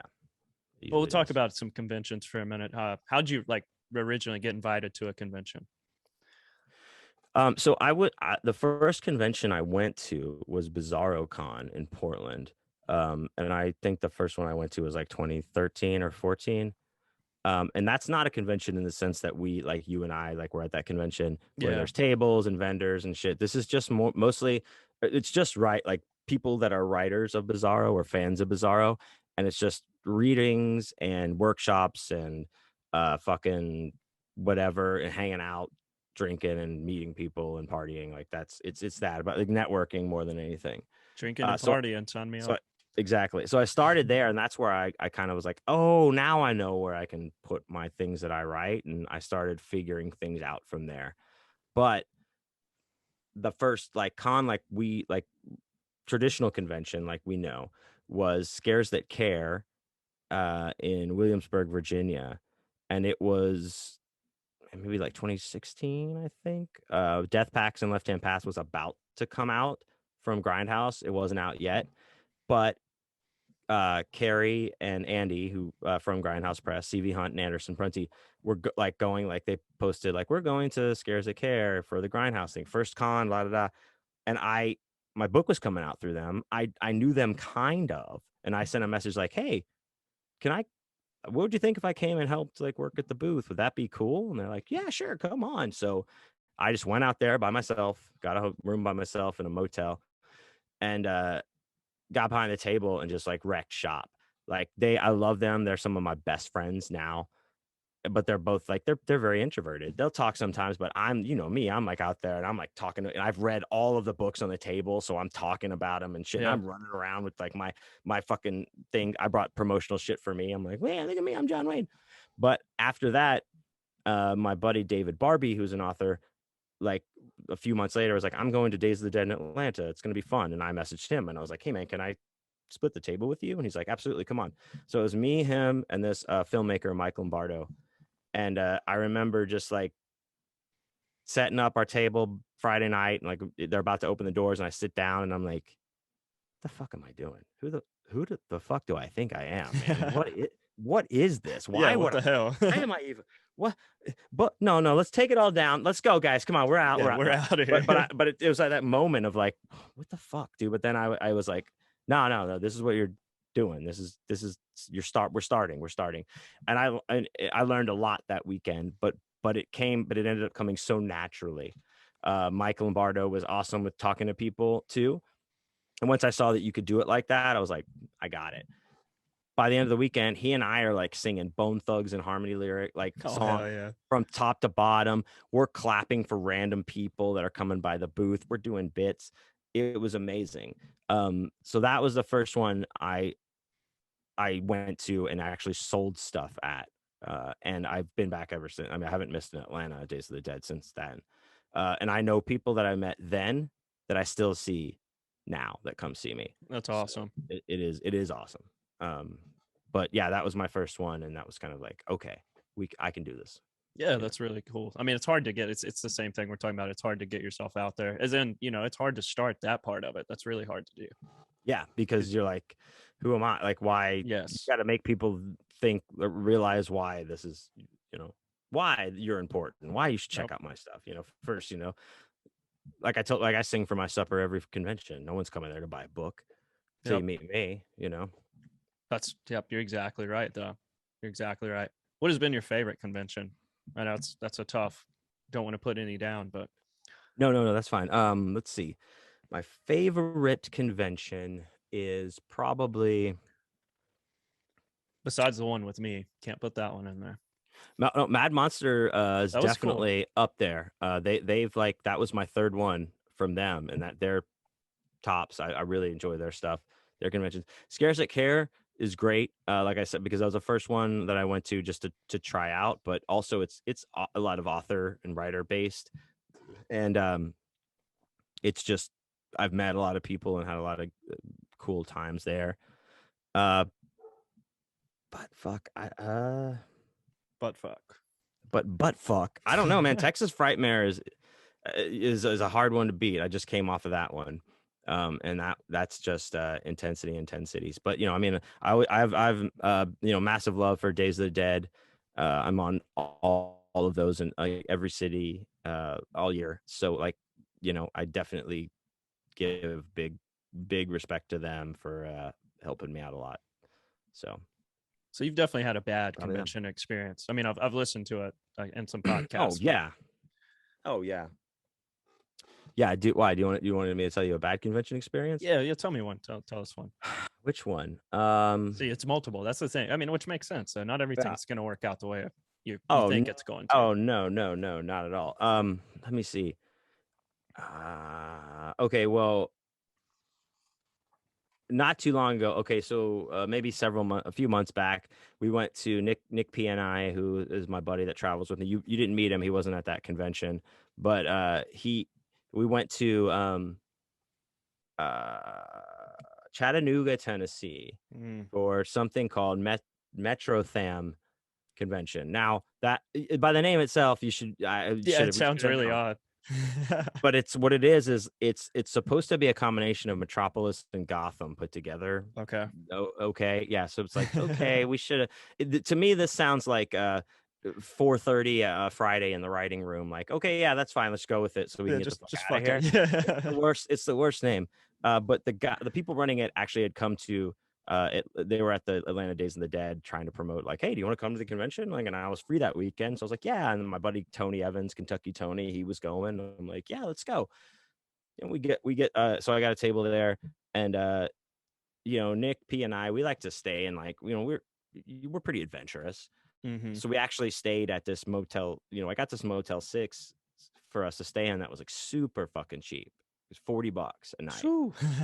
it Well, we'll usually talk does. about some conventions for a minute. How'd you like originally get invited to a convention? So the first convention I went to was Bizarro Con in Portland. And I think the first one I went to was like 2013 or 14. And that's not a convention in the sense that we, like, you and I, like, we're at that convention where Yeah, there's tables and vendors and shit. This is just mostly, it's just, right, like, people that are writers of Bizarro or fans of Bizarro, and it's just readings and workshops and fucking whatever, and hanging out, drinking and meeting people and partying. Like, it's that, about like networking more than anything. drinking and So partying, sign me so up. I, exactly. So I started there, and that's where I kind of was like, oh, now I know where I can put my things that I write, and I started figuring things out from there. But the first, like, traditional convention, like, we know, was Scares That Care in Williamsburg, Virginia, and it was maybe like 2016, I think. Death Packs and Left Hand Pass was about to come out from Grindhouse. It wasn't out yet, but Carrie and Andy, who from Grindhouse Press, CV Hunt and Anderson Prunty, were like, going, like, they posted like, we're going to Scares That Care for the Grindhouse thing, first con, la da da. And my book was coming out through them. I knew them kind of, and I sent a message like, hey, can I? What would you think if I came and helped, like, work at the booth? Would that be cool? And they're like, yeah, sure, come on. So I just went out there by myself, got a room by myself in a motel, and got behind the table and just, like, wrecked shop. Like, I love them. They're some of my best friends now, but they're both like, they're very introverted. They'll talk sometimes, but I'm, me, I'm like out there and I'm like talking and I've read all of the books on the table, so I'm talking about them and shit. And Yep. I'm running around with like my fucking thing. I brought promotional shit for me. I'm like, man, look at me, I'm John Wayne. But after that, my buddy David Barbie, who's an author, like, a few months later, was like, I'm going to Days of the Dead in Atlanta. It's going to be fun. And I messaged him and I was like, hey, man, can I split the table with you? And he's like, absolutely, come on. So it was me, him, and this filmmaker, Mike Lombardo. And I remember just, like, setting up our table Friday night, and, like, they're about to open the doors, and I sit down and I'm like, the fuck am I doing? The fuck do I think I am, man? What is this? Yeah. What the hell? Why am I even what? But no, let's take it all down. Let's go, guys. Come on, we're out. Yeah, We're out. we're No. out of But here. it was like that moment of like, what the fuck, dude? But then I was like, no, this is what you're doing. This is we're starting. And I learned a lot that weekend, but it ended up coming so naturally. Mike Lombardo was awesome with talking to people too. And once I saw that you could do it like that, I was like, I got it. by the end of the weekend, he and I are like singing Bone Thugs and Harmony lyric like Oh song hell yeah. from top to bottom. We're clapping for random people that are coming by the booth. We're doing bits. It was amazing. So that was the first one I went to and actually sold stuff at. And I've been back ever since. I mean, I haven't missed an Atlanta Days of the Dead since then. And I know people that I met then that I still see now that come see me. That's So awesome. it is awesome. Um, but yeah, that was my first one, and that was kind of like, okay, I can do this. Yeah, You know? that's really cool. I mean, it's hard to get. It's the same thing we're talking about. It's hard to get yourself out there. As in, it's hard to start that part of it. That's really hard to do. Yeah, because you're like, who am I? Like, why? You Yes. got to make people think, realize why this is, why you're important, why you should Yep. check out my stuff. First, like I sing for my supper every convention. No one's coming there to buy a book. So you Yep. meet me. That's yep. You're exactly right, though. You're exactly right. What has been your favorite convention? I know that's a tough. Don't want to put any down, but No, that's fine. Let's see. My favorite convention is probably besides the one with me, can't put that one in there. No, Mad Monster is That was cool. definitely up there. They've like that was my third one from them, and that they're tops. I really enjoy their stuff, their conventions. Scares at Care is great. Like I said, because that was the first one that I went to just to try out, but also it's a lot of author and writer based, and it's just I've met a lot of people and had a lot of cool times there. Uh, but fuck, But fuck. but fuck, I don't know, man. Texas Frightmare is a hard one to beat. I just came off of that one. And that's just intensities. But I mean, I've massive love for Days of the Dead. I'm on all of those in every city all year. So like, I definitely give big respect to them for helping me out a lot. So So you've definitely had a bad probably them. convention experience. I mean, I've listened to it in some Oh podcasts, but yeah. Oh yeah. Yeah. Why do you want me to tell you a bad convention experience? yeah, tell me one. Tell us one. Which one? See, it's multiple. That's the thing. I mean, which makes sense. So not Yeah. everything's going to work out the way you Oh, think it's going to. oh no, not at all. Let me see. Okay, well, not too long ago. Okay, so maybe a few months back, we went to Nick P and I, who is my buddy that travels with me. You didn't meet him; he wasn't at that convention, but we went to uh Chattanooga, Tennessee, Mm. for something called Metrotham convention. Now that by the name itself, I Yeah, should it have sounds really known. odd. But it's what it is it's supposed to be a combination of Metropolis and Gotham put together. Okay. Oh, okay, yeah. So it's like, okay, we should have. To me, this sounds like 4:30 Friday in the writing room. Like, okay, yeah, that's fine. Let's go with it so we can Yeah, get the fuck just out of fuck it. here. It's the Yeah. worst. It's the worst name. But the people running it actually had come to. They were at the Atlanta Days of the Dead trying to promote, like, hey, do you want to come to the convention? Like, and I was free that weekend, so I was like, yeah. And my buddy Tony Evans, Kentucky Tony, he was going. I'm like, yeah, let's go. And we get. So I got a table there, and Nick P and I, we like to stay and like, we're pretty adventurous. Hmm. So we actually stayed at this motel. I got this Motel 6 for us to stay in that was like super fucking cheap. It was $40 a night.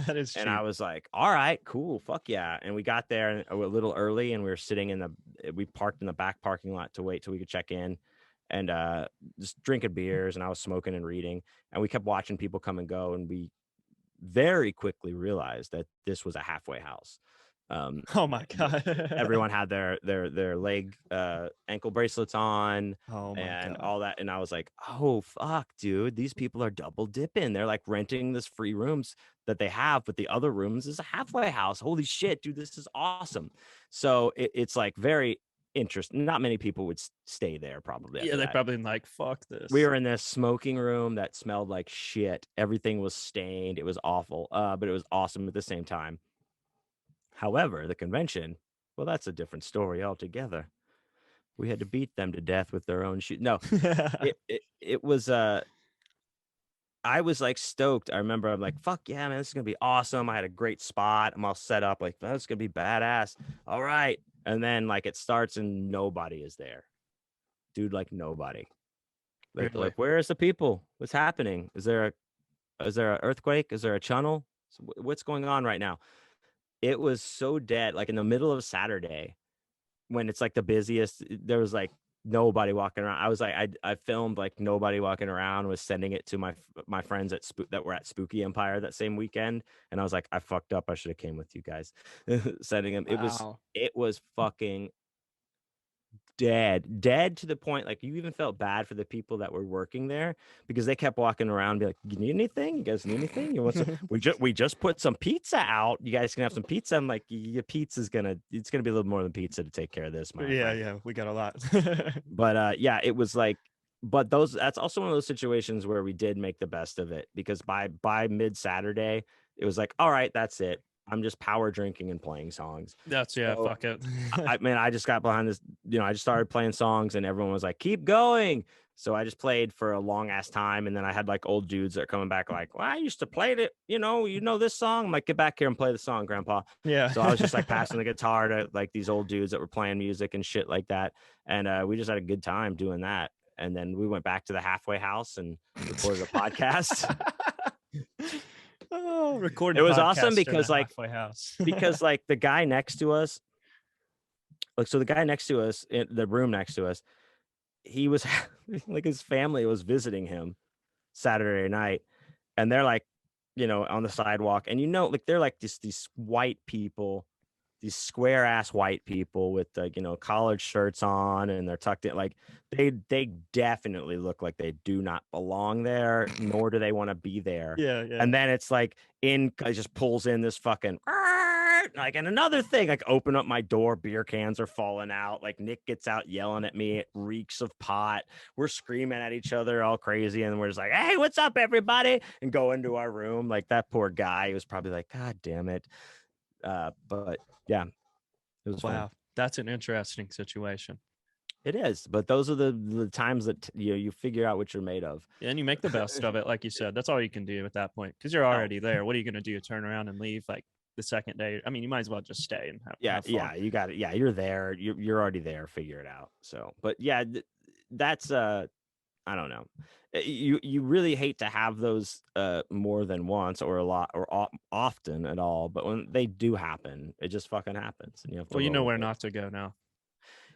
That is And I cheap. was like, all right, cool, fuck yeah. And we got there a little early and we were sitting we parked in the back parking lot to wait till we could check in and just drinking beers. And I was smoking and reading. And we kept watching people come and go. And we very quickly realized that this was a halfway house. Um, Oh my god. Everyone had their leg ankle bracelets on Oh my and god. all that, and I was like, oh fuck, dude, these people are double dipping. They're like renting this free rooms that they have, but the other rooms is a halfway house. Holy shit, dude, this is awesome. So it's like very interesting. Not many people would stay there probably Yeah, after they that. probably like fuck We this. were in this smoking room that smelled like shit. Everything was stained. It was awful, but it was awesome at the same time. However, the convention, well, that's a different story altogether. We had to beat them to death with their own shoe. No, it was I was like stoked. I remember I'm like, fuck yeah, man, this is gonna be awesome. I had a great spot. I'm all set up, like, that's gonna be badass. All right. And then like it starts and nobody is there. Dude, like nobody. Really? Like where is the people? What's happening? Is there an earthquake? Is there a channel? What's going on right now? It was so dead, like in the middle of Saturday when it's like the busiest. There was like nobody walking around. I was like, I filmed like nobody walking around, was sending it to my friends that were at Spooky Empire that same weekend, and I was like, I fucked up. I should have came with you guys. Sending them. Wow. It was fucking dead to the point like you even felt bad for the people that were working there because they kept walking around and be like, you need anything, you guys need anything, you want some, we just put some pizza out, you guys can have some pizza. I'm like, your pizza's gonna, it's gonna be a little more than pizza to take care of this, my friend. Yeah, we got a lot. But yeah, it was like, but that's also one of those situations where we did make the best of it because by mid Saturday it was like, all right, that's it, I'm just power drinking and playing songs. That's So fuck it. I just got behind this, I just started playing songs and everyone was like, keep going. So I just played for a long ass time. And then I had like old dudes that are coming back like, well, I used to play it, you know this song? I'm like, get back here and play the song, grandpa. Yeah. So I was just like passing the guitar to like these old dudes that were playing music and shit like that. And we just had a good time doing that. And then we went back to the halfway house and recorded a podcast. Oh, recording. It was awesome because like, halfway house. because like the guy next to us, like, so the guy next to us in the room next to us, he was like his family was visiting him Saturday night, and they're like, on the sidewalk, and like they're like these white people, these square ass white people with like collared shirts on, and they're tucked in, like they definitely look like they do not belong there, nor do they want to be there. Yeah. And then it's like it just pulls in this fucking like, and another thing, like open up my door, beer cans are falling out, like Nick gets out yelling at me, it reeks of pot, we're screaming at each other all crazy, and we're just like, hey, what's up everybody, and go into our room. Like that poor guy, he was probably like, god damn it. But yeah, it was fun. Wow, that's an interesting situation. It is, but those are the times that you figure out what you're made of. And you make the best of it, like you said. That's all you can do at that point because you're already there. What are you going to do? Turn around and leave like the second day? I mean, you might as well just stay and have fun. Yeah, you got it. Yeah, you're there. You're already there. Figure it out. So, but yeah, that's I don't know. You really hate to have those more than once or a lot or often at all, but when they do happen, it just fucking happens, and you have to. Well, you know where not to go now.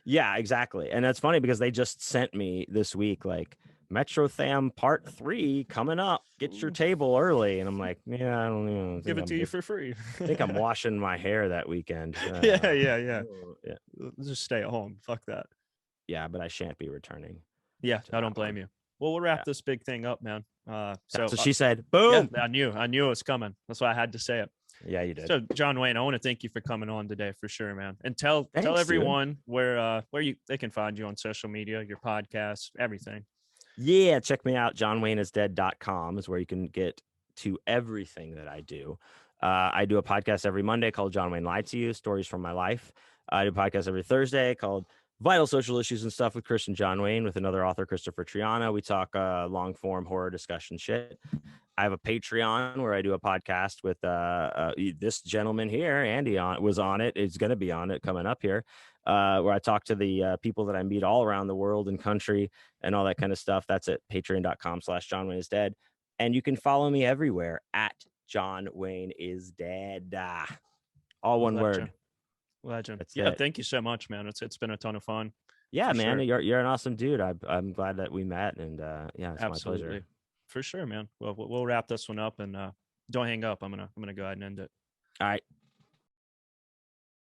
Yeah, exactly. And that's funny because they just sent me this week like Metro Tham Part 3 coming up. Get your table early. And I'm like, yeah, I don't know. Give it to you for free. I think I'm washing my hair that weekend. Yeah. Just stay at home. Fuck that. Yeah, but I shan't be returning. Yeah, I don't blame you. Well, we'll wrap this big thing up, man. So she said, boom. Yeah, I knew it was coming. That's why I had to say it. Yeah, you did. So, John Wayne, I want to thank you for coming on today for sure, man. And tell everyone where they can find you on social media, your podcast, everything. Yeah, check me out. JohnWayneIsDead.com is where you can get to everything that I do. I do a podcast every Monday called John Wayne Lied to You, Stories from My Life. I do a podcast every Thursday called Vital Social Issues and Stuff with Chris and John Wayne with another author, Christopher Triana. We talk long form horror discussion shit. I have a Patreon where I do a podcast with this gentleman here, Andy, was on it. It's going to be on it coming up here, where I talk to the people that I meet all around the world and country and all that kind of stuff. That's at patreon.com/John Wayne is Dead. And you can follow me everywhere at John Wayne is Dead. All one word. Legend. Yeah, thank you so much, man. It's been a ton of fun. Yeah, man, sure. You're an awesome dude. I'm glad that we met, and yeah, it's absolutely. My pleasure. For sure, man. Well, we'll wrap this one up, and don't hang up. I'm gonna go ahead and end it. All right.